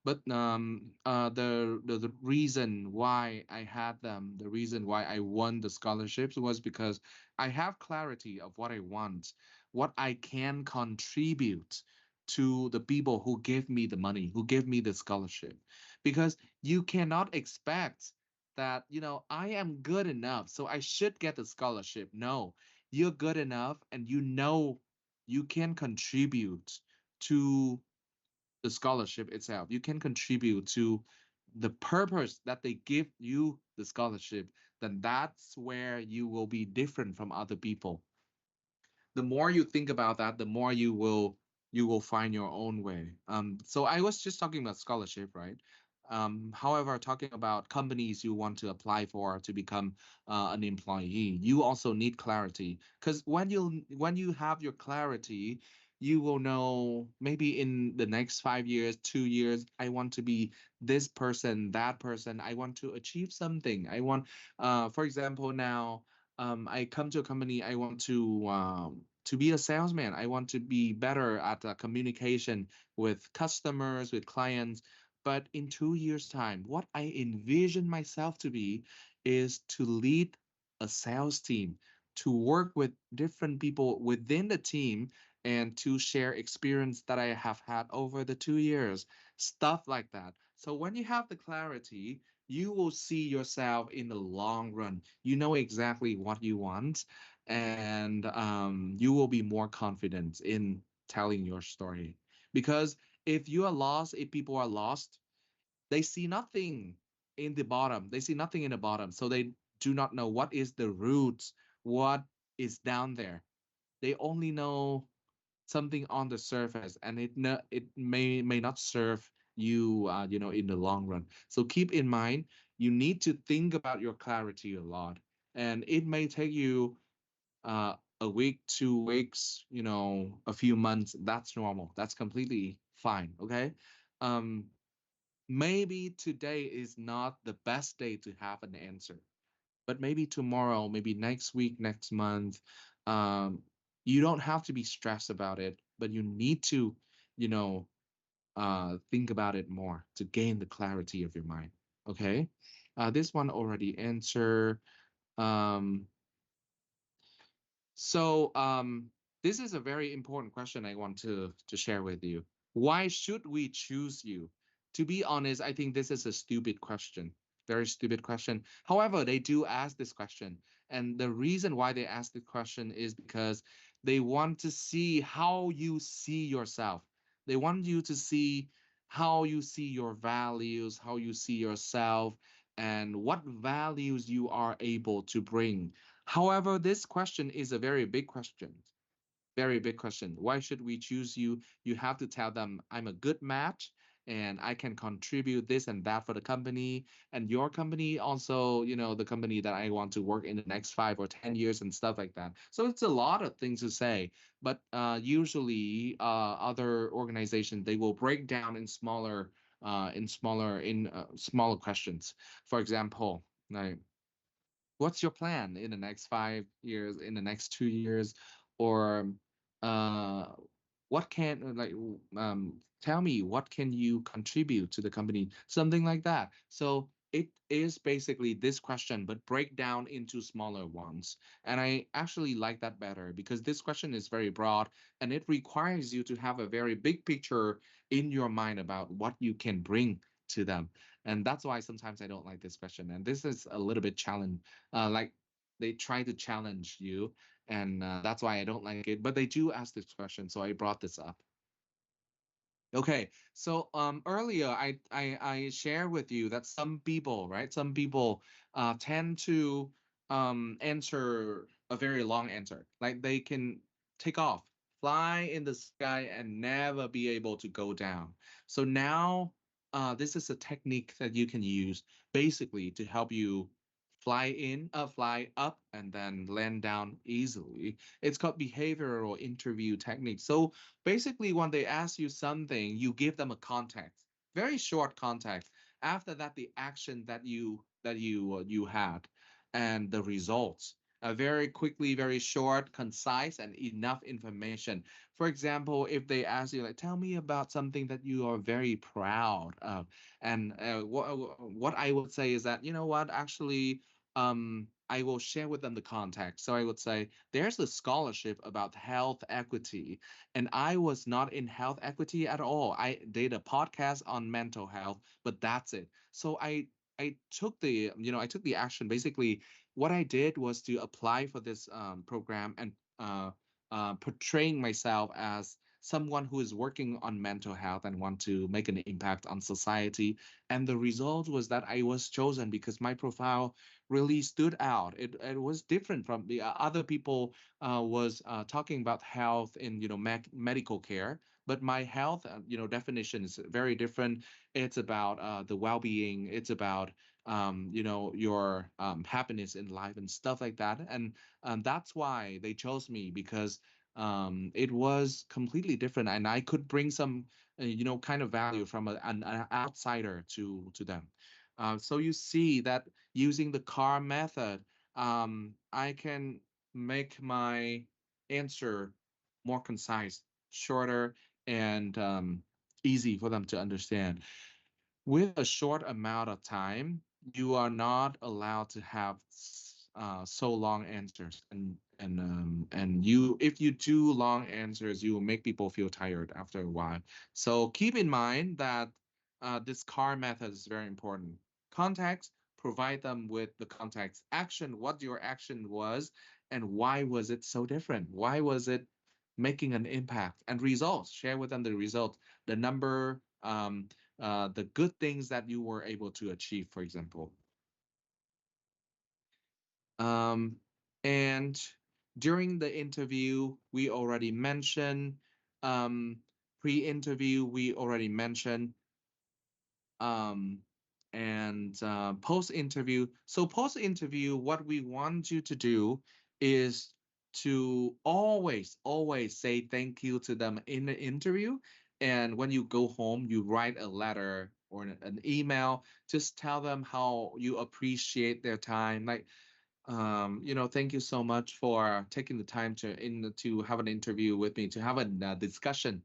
but the reason why I had them, the reason why I won the scholarships was because I have clarity of what I want, what I can contribute to the people who give me the money, who give me the scholarship. Because you cannot expect that I am good enough so I should get the scholarship. No, you're good enough and you can contribute to the scholarship itself. You can contribute to the purpose that they give you the scholarship. Then that's where you will be different from other people. The more you think about that, the more you will find your own way. So I was just talking about scholarship, right? However, talking about companies you want to apply for to become an employee, you also need clarity. Because when you have your clarity, you will know maybe in the next 5 years, 2 years, I want to be this person, that person. I want to achieve something. For example, now I come to a company. I want to be a salesman. I want to be better at communication with customers, with clients. But in 2 years' time, what I envision myself to be is to lead a sales team, to work with different people within the team, and to share experience that I have had over the 2 years, stuff like that. So when you have the clarity, you will see yourself in the long run. You know exactly what you want, and you will be more confident in telling your story. Because if you are lost, if people are lost, they see nothing in the bottom. They see nothing in the bottom. So they do not know what is the roots, what is down there. They only know something on the surface, and it may not serve you in the long run. So keep in mind, you need to think about your clarity a lot, and it may take you a week, 2 weeks, a few months. That's normal. That's completely fine. Okay. um Maybe today is not the best day to have an answer, but maybe tomorrow, maybe next week, next month. um you don't have to be stressed about it, but you need to you know think about it more to gain the clarity of your mind. Okay. This one already answered. um this is a very important question I want to share with you. Why should we choose you? To be honest, I think this is a stupid question. Very stupid question. However, they do ask this question. And the reason why they ask the question is because they want to see how you see yourself. They want you to see how you see your values, how you see yourself, and what values you are able to bring. However, this question is a very big question. Very big question. Why should we choose you? You have to tell them, I'm a good match and I can contribute this and that for the company. And your company also, the company that I want to work in the next 5 or 10 years and stuff like that. So it's a lot of things to say. But usually, other organizations, they will break down in smaller questions. For example, like, what's your plan in the next 5 years, in the next 2 years, or uh what can tell me what can you contribute to the company, something like that. So it is basically this question but break down into smaller ones, and I actually like that better because this question is very broad and it requires you to have a very big picture in your mind about what you can bring to them. And that's why sometimes I don't like this question, and this is a little bit challenge, like they try to challenge you, and that's why I don't like it. But they do ask this question, so I brought this up. Okay, so earlier I share with you that some people, right? Some people tend to answer a very long answer, like they can take off, fly in the sky, and never be able to go down. So now this is a technique that you can use basically to help you fly up and then land down easily. It's called behavioral interview technique. So basically, when they ask you something, you give them a context, very short context. After that, the action that you had, and the results. Very quickly, very short, concise, and enough information. For example, if they ask you, like, tell me about something that you are very proud of, and what I would say is that, you know what, actually, I will share with them the context. So I would say there's a scholarship about health equity, and I was not in health equity at all. I did a podcast on mental health, but that's it. So I took the action. Basically, what I did was to apply for this program and portraying myself as someone who is working on mental health and want to make an impact on society. And the result was that I was chosen because my profile really stood out. It was different from the other people was talking about health in medical care, but my health definition is very different. It's about the well-being. It's about your happiness in life and stuff like that. And that's why they chose me, because it was completely different, and I could bring some kind of value from an outsider to them. So you see that using the car method, I can make my answer more concise, shorter, and easy for them to understand. With a short amount of time, you are not allowed to have so long answers, and you if you do long answers, you will make people feel tired after a while. So keep in mind that this car method is very important. Context, provide them with the context. Action, what your action was, and why was it so different? Why was it making an impact? And results, share with them the result, the number, the good things that you were able to achieve, for example. Um, and during the interview, we already mentioned, um, pre-interview, we already mentioned, um, and post-interview. So post-interview, what we want you to do is to always say thank you to them in the interview. And when you go home, you write a letter or an email. Just tell them how you appreciate their time. Like, thank you so much for taking the time to have an interview with me, to have a discussion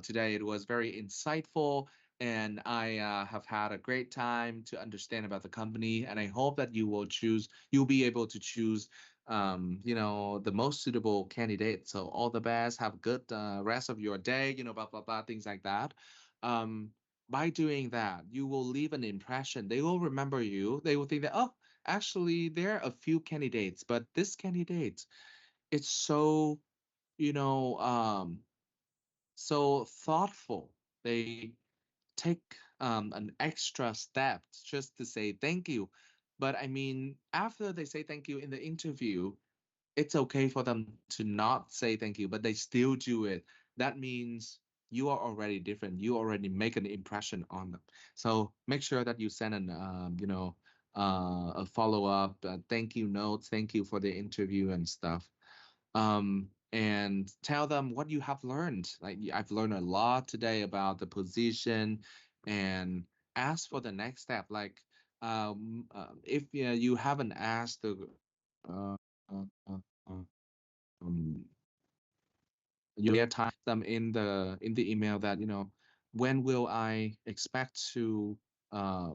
today. It was very insightful, and I have had a great time to understand about the company. And I hope that you'll be able to choose, the most suitable candidate. So all the best. Have a good rest of your day. Blah blah blah, things like that. Um, by doing that, you will leave an impression. They will remember you. They will think that, oh, actually, there are a few candidates, but this candidate, it's so, you know, um, so thoughtful. They take an extra step just to say thank you. But I mean, after they say thank you in the interview, it's okay for them to not say thank you, but they still do it. That means you are already different. You already make an impression on them. So make sure that you send a follow up, thank you notes, thank you for the interview and stuff. And tell them what you have learned. Like, I've learned a lot today about the position, and ask for the next step. Like, if you haven't asked the uh, uh, uh, uh, um, you time them in the email that, when will I expect to uh,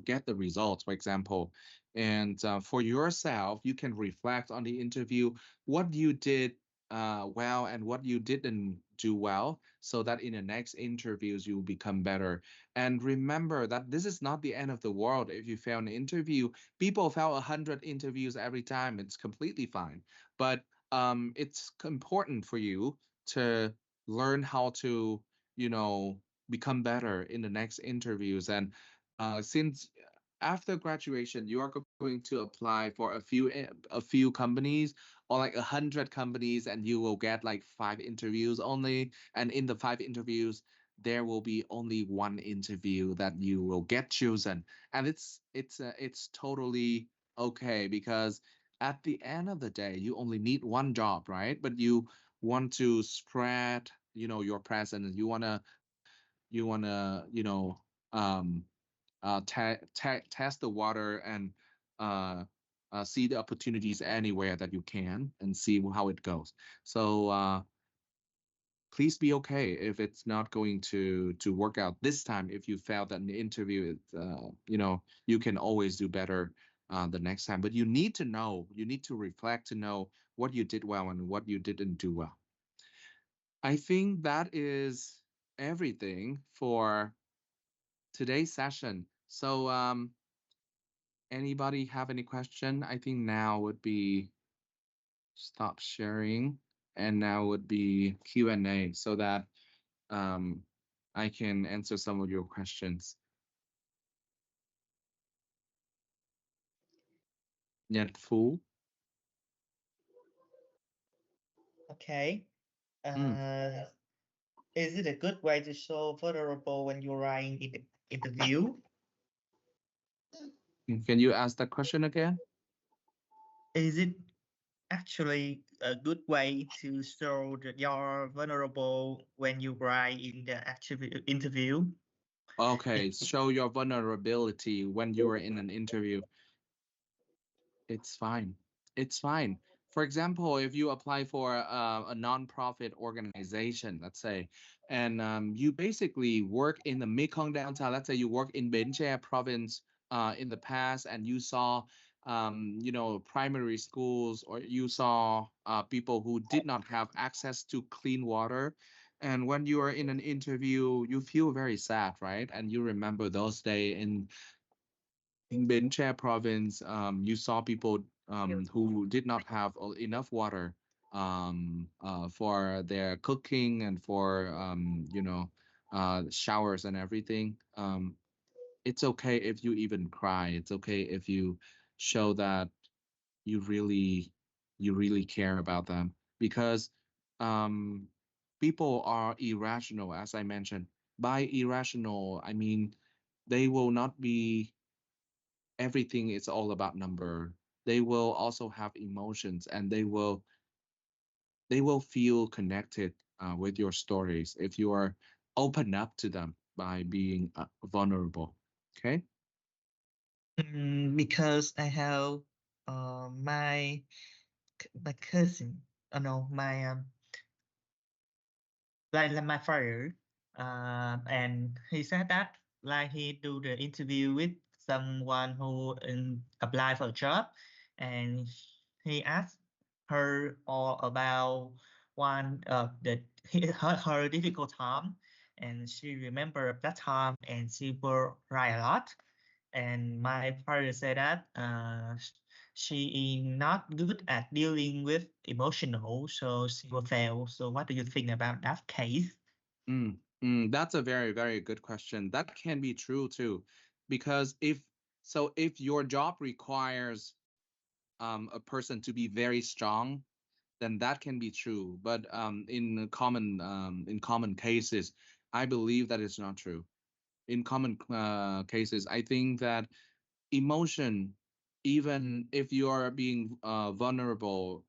get the results, for example. And for yourself, you can reflect on the interview, what you did well and what you didn't do well, so that in the next interviews you will become better. And remember that this is not the end of the world. If you fail an interview, people fail 100 interviews every time. It's completely fine. But it's important for you to learn how to, you know, become better in the next interviews. And since after graduation you are going to apply for a few companies, or like 100 companies, and you will get like 5 interviews only, and in the 5 interviews there will be only one interview that you will get chosen, and it's totally okay, because at the end of the day you only need one job, right? But you want to spread, your presence. You want to um test the water, and uh, see the opportunities anywhere that you can, and see how it goes. So please be okay if it's not going to work out this time. If you failed at the interview, you can always do better the next time. But you need to know, you need to reflect to know what you did well and what you didn't do well. I think that is everything for today's session. So anybody have any question? I think now would be stop sharing, and now would be Q&A, so that um, I can answer some of your questions. Nhật Phú. Okay. Mm. Is it a good way to show vulnerable when you're writing in the interview? Can you ask that question again? Is it actually a good way to show that you're vulnerable when you write in the interview? Okay, show your vulnerability when you are in an interview. It's fine. It's fine. For example, if you apply for a nonprofit organization, let's say, and you basically work in the Mekong Delta, let's say you work in Bến Tre province in the past, and you saw, primary schools, or you saw people who did not have access to clean water. And when you are in an interview, you feel very sad, right? And you remember those days in Bến Tre province. You saw people who did not have enough water for their cooking and for showers and everything. It's okay if you even cry. It's okay if you show that you really care about them, because um, people are irrational, as I mentioned. By irrational, I mean they will not be everything is all about number. They will also have emotions, and they will feel connected with your stories if you are open up to them by being vulnerable. Okay. Because I have my cousin, no, my like my father, and he said that like he do the interview with someone who apply for a job, and he asked her all about one of the her difficult time, and she remember that time, and she will cry a lot. And my father said that she is not good at dealing with emotional, so she will fail. So what do you think about that case? That's a very, very good question. That can be true too, because if your job requires a person to be very strong, then that can be true. But in common cases, I believe that it's not true. In common cases, I think that emotion, even if you are being vulnerable,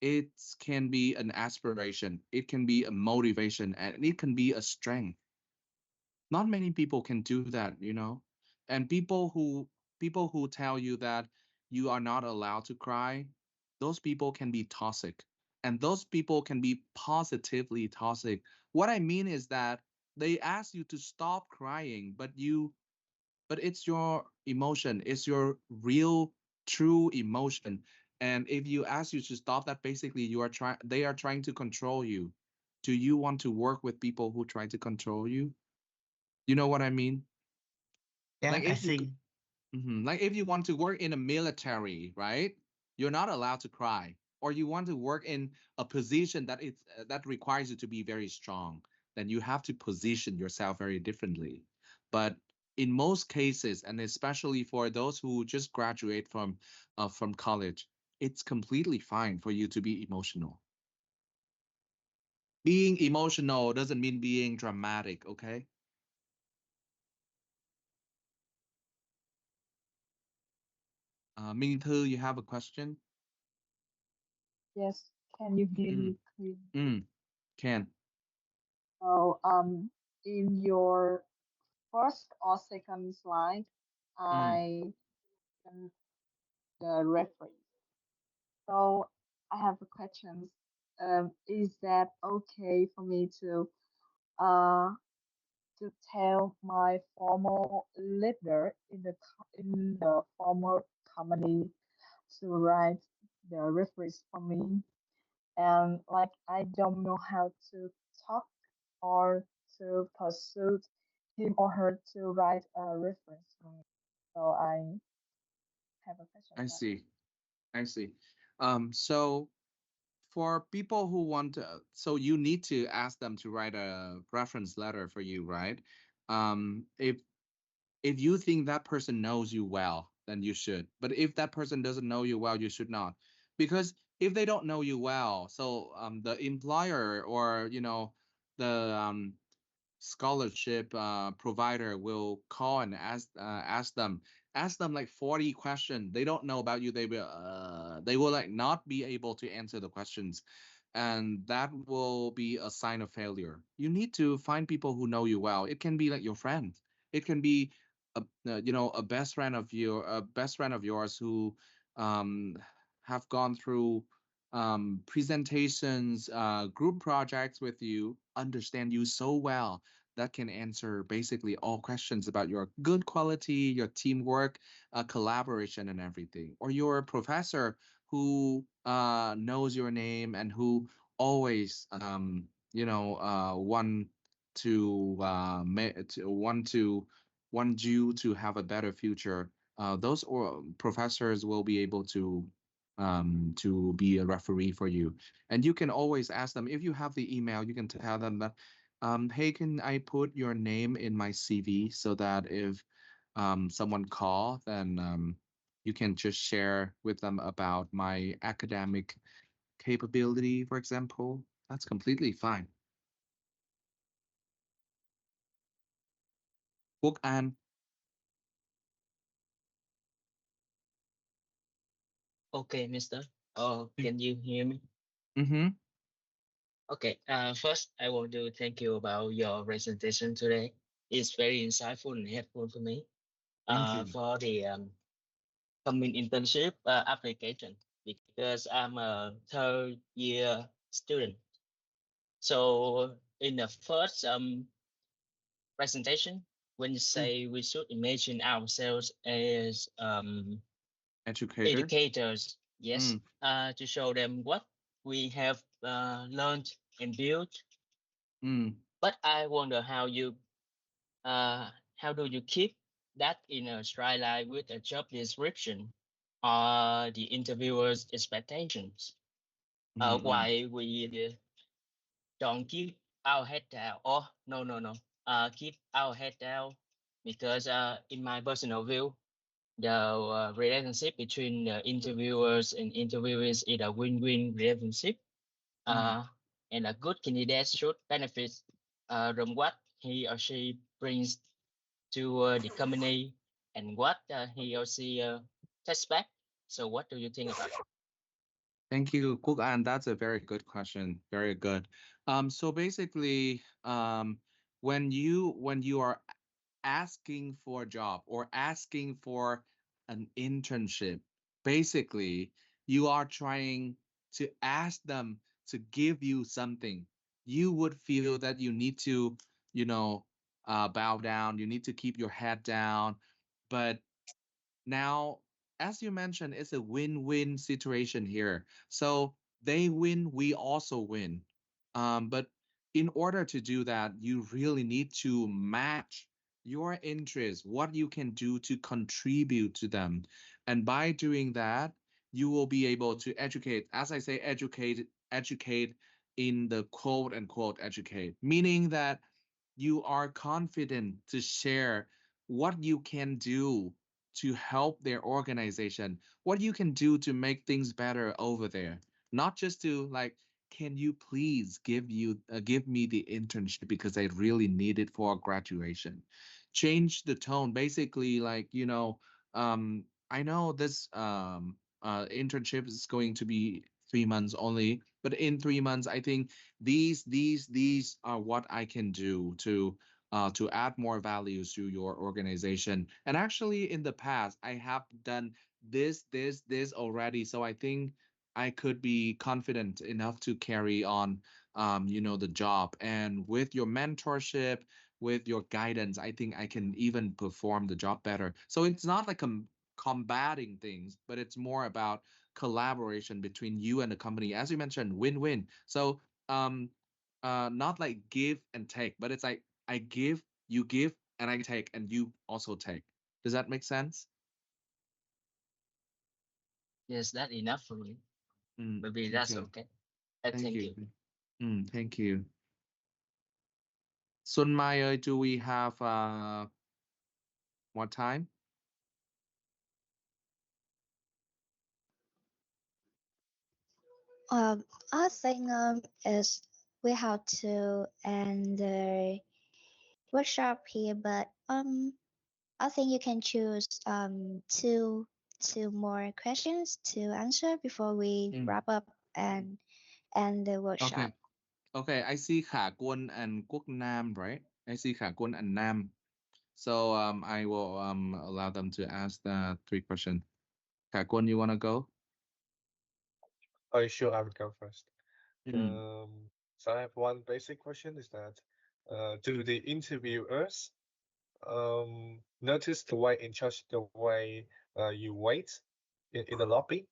it can be an aspiration, it can be a motivation, and it can be a strength. Not many people can do that. And people who tell you that you are not allowed to cry, those people can be toxic, and those people can be positively toxic. What I mean is that they ask you to stop crying, but it's your emotion, it's your real true emotion. And if you ask you to stop that, basically they are trying to control you. Do you want to work with people who try to control you? You know what I mean? Yeah, Like I if you see. like if you want to work in a military, right? You're not allowed to cry. Or you want to work in a position that requires you to be very strong, then you have to position yourself very differently. But in most cases, and especially for those who just graduate from college, it's completely fine for you to be emotional. Being emotional doesn't mean being dramatic, okay? Minh Thư, you have a question? Yes, can you hear Mm, me clearly? can. So, in your first or second slide, Mm, I can the reference. So I have a question. Is that okay for me uh to tell my former leader in in the former company to write the reference for me? And like I don't know how to talk or to pursue him or her to write a reference for me. So I have a question I about that. see. I see. So for people who want to, so you need to ask them to write a reference letter for you, right? If you think that person knows you well, then you should. But if that person doesn't know you well, you should not. Because if they don't know you well, so the employer or the scholarship provider will call and ask them like 40 questions. They don't know about you. They will like not be able to answer the questions, and that will be a sign of failure. You need to find people who know you well. It can be like your friend. It can be a best friend of yours who um have gone through presentations, group projects with you, understand you so well that can answer basically all questions about your good quality, your teamwork, collaboration, and everything. Or your professor who knows your name and who always want want you to have a better future. Those or professors will be able to be a referee for you, and you can always ask them if you have the email. You can tell them that, hey, can I put your name in my CV so that if someone call, then you can just share with them about my academic capability, for example. That's completely fine. Quốc An. Okay, Mister. Oh, can you hear me? Mm-hmm. Okay. First, I want to thank you about your presentation today. It's very insightful and helpful for me. Thank you. For the coming internship application because I'm a third year student. So in the first presentation, when you say we should imagine ourselves as Educator. educators, yes, Mm, to show them what we have learned and built. mm. But I wonder how do you keep that in a straight line with a job description or the interviewer's expectations? Mm-mm. Why we don't keep our head down? Oh, no, no, no. Keep our head down because in my personal view, the relationship between the interviewers and interviewees is a win-win relationship. Mm. Uh, and a good candidate should benefit from what he or she brings to the company and what he or she expect. So, what do you think about it? Thank you, Quốc An. That's a very good question. Very good. So basically, when you are asking for a job or asking for an internship, basically you are trying to ask them to give you something. You would feel that you need to, bow down. You need to keep your head down, but now, as you mentioned, it's a win-win situation here. So they win, we also win. But in order to do that, you really need to match your interests, what you can do to contribute to them. And by doing that, you will be able to educate, as I say, educate in the quote unquote educate, meaning that you are confident to share what you can do to help their organization, what you can do to make things better over there, not just to like can you please give me the internship because I really need it for graduation. Change the tone. Basically, like, I know this internship is going to be 3 months only, but in 3 months, I think these are what I can do to add more values to your organization. And actually, in the past, I have done this already. So I think I could be confident enough to carry on, the job. And with your mentorship, with your guidance, I think I can even perform the job better. So it's not like combating things, but it's more about collaboration between you and the company. As you mentioned, win-win. So um, not like give and take, but it's like I give, you give, and I take, and you also take. Does that make sense? Yes, that enough for me. Mm, Maybe that's okay. okay. Thank Thank you. you. Thank you. Sun Mai, do we have more time? I think is we have to end the workshop here, but I think you can choose two more questions to answer before we Mm. wrap up and end the workshop. Okay. Okay, I see Khả Quân and Quốc Nam, right? I see Khả Quân and Nam. So I will allow them to ask the 3 questions. Khả Quân, you want to go? Oh, sure, I will go first. Mm. So I have one basic question is that, do the interviewers notice the way in charge the way you wait in the lobby?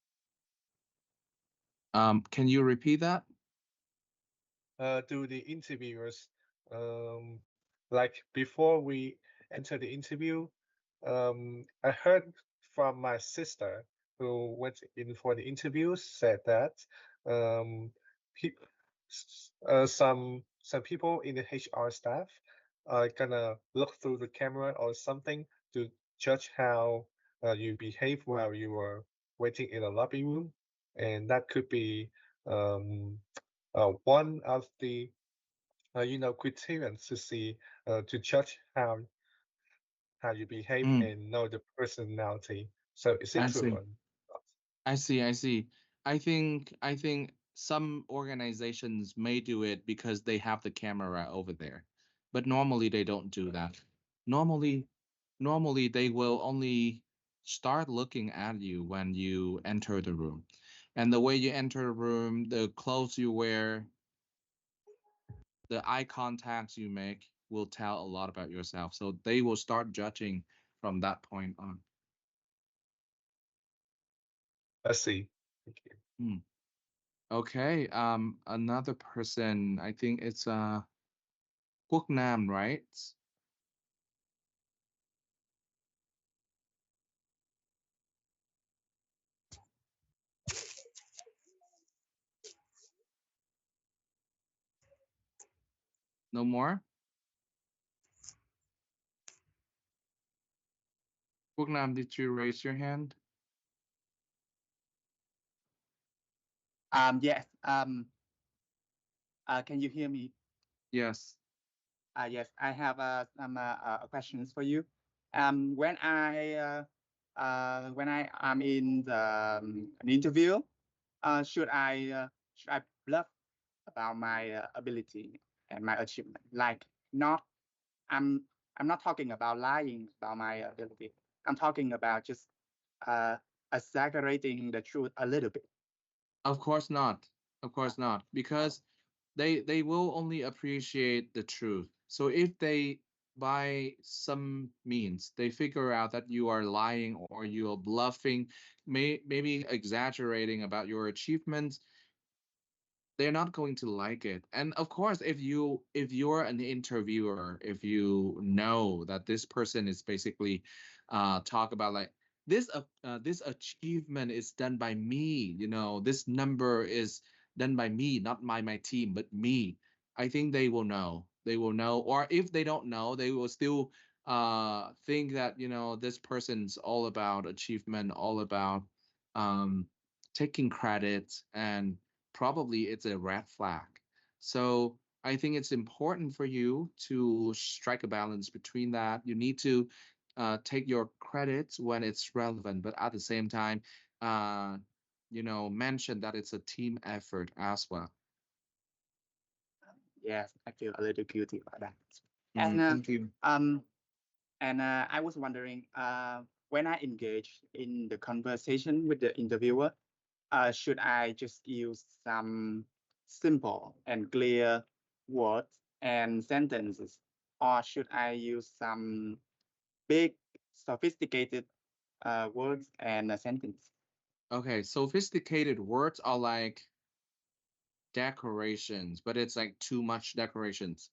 Can you repeat that? Do the interviewers like before we enter the interview, I heard from my sister who went in for the interview said that um, pe- some people in the HR staff are gonna look through the camera or something to judge how you behave while you were waiting in the lobby room, and that could be um, one of the criterion to see to judge how you behave Mm. and know the personality. So is it I true see. or not? I see. I see. I think some organizations may do it because they have the camera over there, but normally they don't do that. Normally, normally they will only start looking at you when you enter the room. And the way you enter the room, the clothes you wear, the eye contacts you make will tell a lot about yourself. So they will start judging from that point on. I see. Thank you. Hmm. Okay. Another person, I think it's Quốc Nam, right? No more? Quốc Nam, did you raise your hand? Yes. Can you hear me? Yes. Yes, I have some questions for you. When I am in an interview, should I bluff about my ability and my achievement? Like, not I'm I'm not talking about lying about my ability. I'm talking about just uh, exaggerating the truth a little bit. Of course not. Of course not. Because they will only appreciate the truth. So if they by some means they figure out that you are lying or you are bluffing, maybe exaggerating about your achievements, they're not going to like it. And of course, if you're an interviewer, if you know that this person is basically talk about like this achievement is done by me, this number is done by me, not my team, but me. I think they will know. They will know. Or if they don't know, they will still think that this person's all about achievement, all about um taking credit and probably it's a red flag. So I think it's important for you to strike a balance between that. You need to take your credits when it's relevant, but at the same time, uh, mention that it's a team effort as well. Yes, I feel a little guilty about that. And Thank you. I was wondering, when I engage in the conversation with the interviewer, should I just use some simple and clear words and sentences, or should I use some big, sophisticated words and a sentence? Okay, sophisticated words are like decorations, but it's like too much decorations.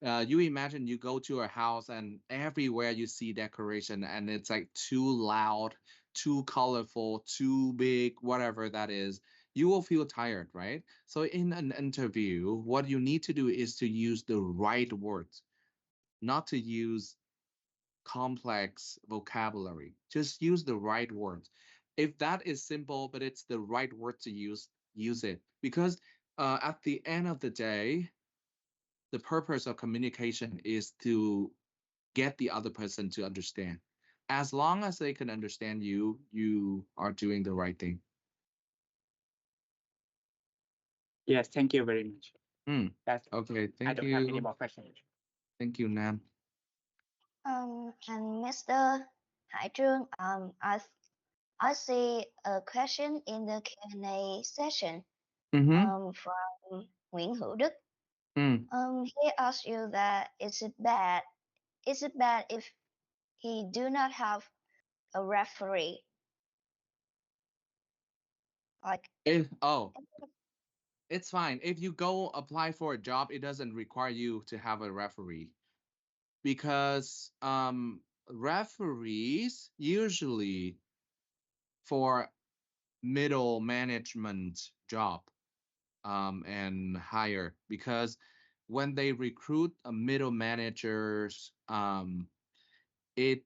You imagine you go to a house and everywhere you see decoration and it's like too loud, too colorful, too big, whatever that is. You will feel tired, right? So in an interview, what you need to do is to use the right words, not to use complex vocabulary. Just use the right words. If that is simple, but it's the right word to use it. Because at the end of the day, the purpose of communication is to get the other person to understand. As long as they can understand you, you are doing the right thing. Yes, thank you very much. That's Okay, I thank don't have any you. more questions. Thank you, Nam. And Mr. Hải Trương, I see a question in the Q&A session from Nguyễn Hữu Đức. He asked you that is it bad if he do not have a referee? Like It's fine. If you go apply for a job, it doesn't require you to have a referee because referees usually for middle management job and higher because when they recruit a middle managers it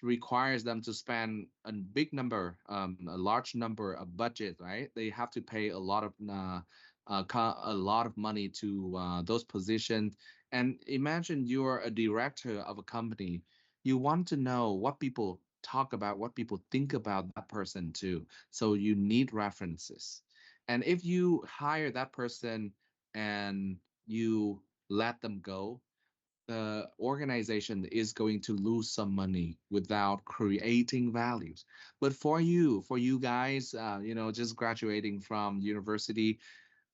requires them to spend a big number, a large number of budget, right? They have to pay a lot of money to those positions. And imagine you're a director of a company. You want to know what people talk about, what people think about that person too. So you need references. And if you hire that person and you let them go, the organization is going to lose some money without creating values. But for you guys, just graduating from university,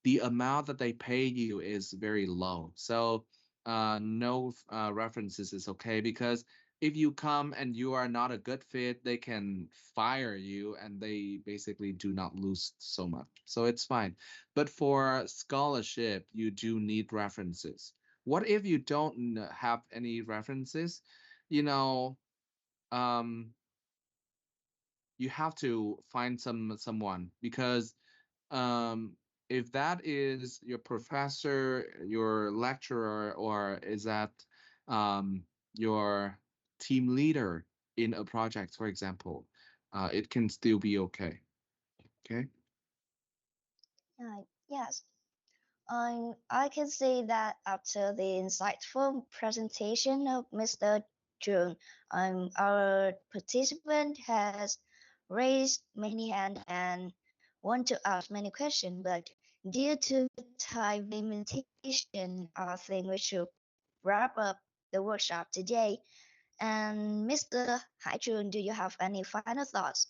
the amount that they pay you is very low. So no references is okay because if you come and you are not a good fit, they can fire you and they basically do not lose so much. So it's fine. But for scholarship, you do need references. What if you don't have any references? You know, um, you have to find someone because um, if that is your professor, your lecturer, or is that um, your team leader in a project, for example, it can still be okay. Okay. Yes. I can say that after the insightful presentation of Mr. June, our participant has raised many hands and want to ask many questions, but due to time limitation, I think we should wrap up the workshop today. And Mr. Hải Jun, do you have any final thoughts?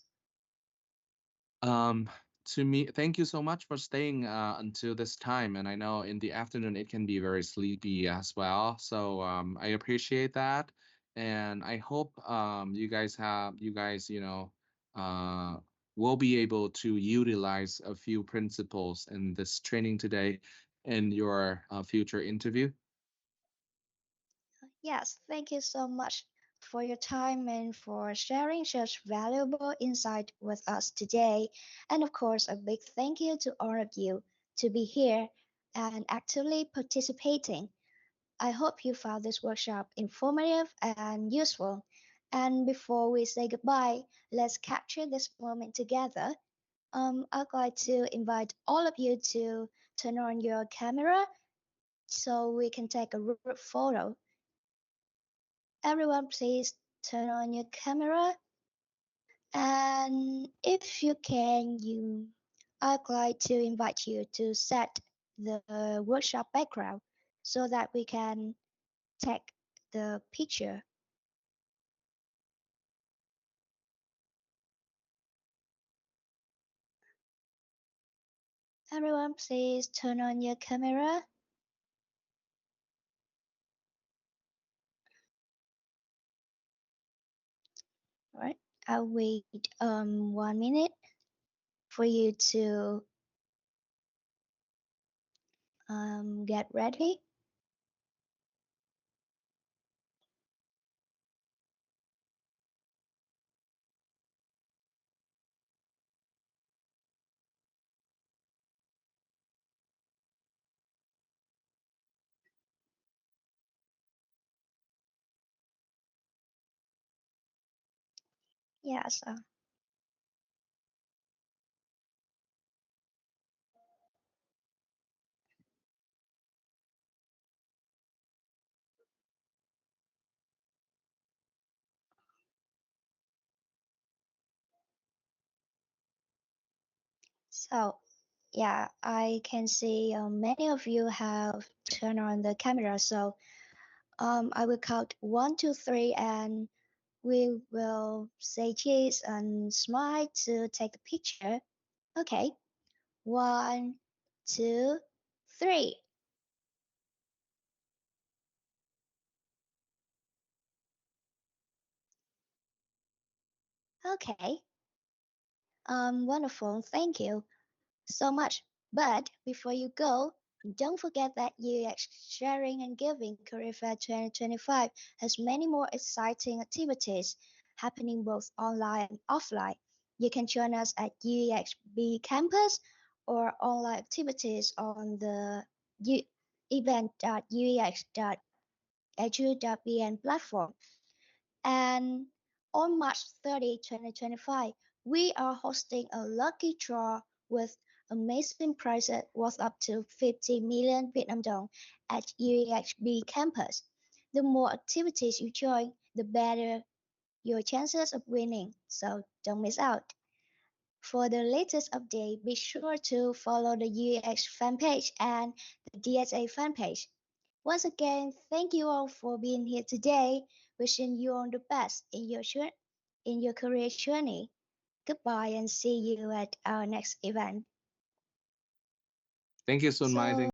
To me, thank you so much for staying until this time. And I know in the afternoon it can be very sleepy as well. So I appreciate that. And I hope you guys, will be able to utilize a few principles in this training today in your future interview. Yes, thank you so much for your time and for sharing such valuable insight with us today. And of course, a big thank you to all of you to be here and actively participating. I hope you found this workshop informative and useful. And before we say goodbye, let's capture this moment together. I'd like to invite all of you to turn on your camera so we can take a group photo. Everyone, please turn on your camera. And if you can, I'd like to invite you to set the workshop background so that we can take the picture. Everyone, please turn on your camera. All right, I'll wait 1 minute for you to get ready. Yes. So, yeah, I can see many of you have turned on the camera. So, I will count 1, 2, 3, and we will say cheese and smile to take the picture. Okay, 1, 2, 3. Okay. Wonderful. Thank you so much. But before you go, don't forget that UX Sharing and Giving Career Fair 2025 has many more exciting activities happening both online and offline. You can join us at UEXB campus or online activities on the event.uex.edu.bn platform. And on March 30, 2025, we are hosting a lucky draw with amazing prizes worth up to 50 million Vietnam dong at UEXB campus. The more activities you join, the better your chances of winning, so don't miss out. For the latest update, be sure to follow the UEX fan page and the DSA fan page. Once again, thank you all for being here today. Wishing you all the best in your career journey. Goodbye and see you at our next event. Thank you, Sun Mai. So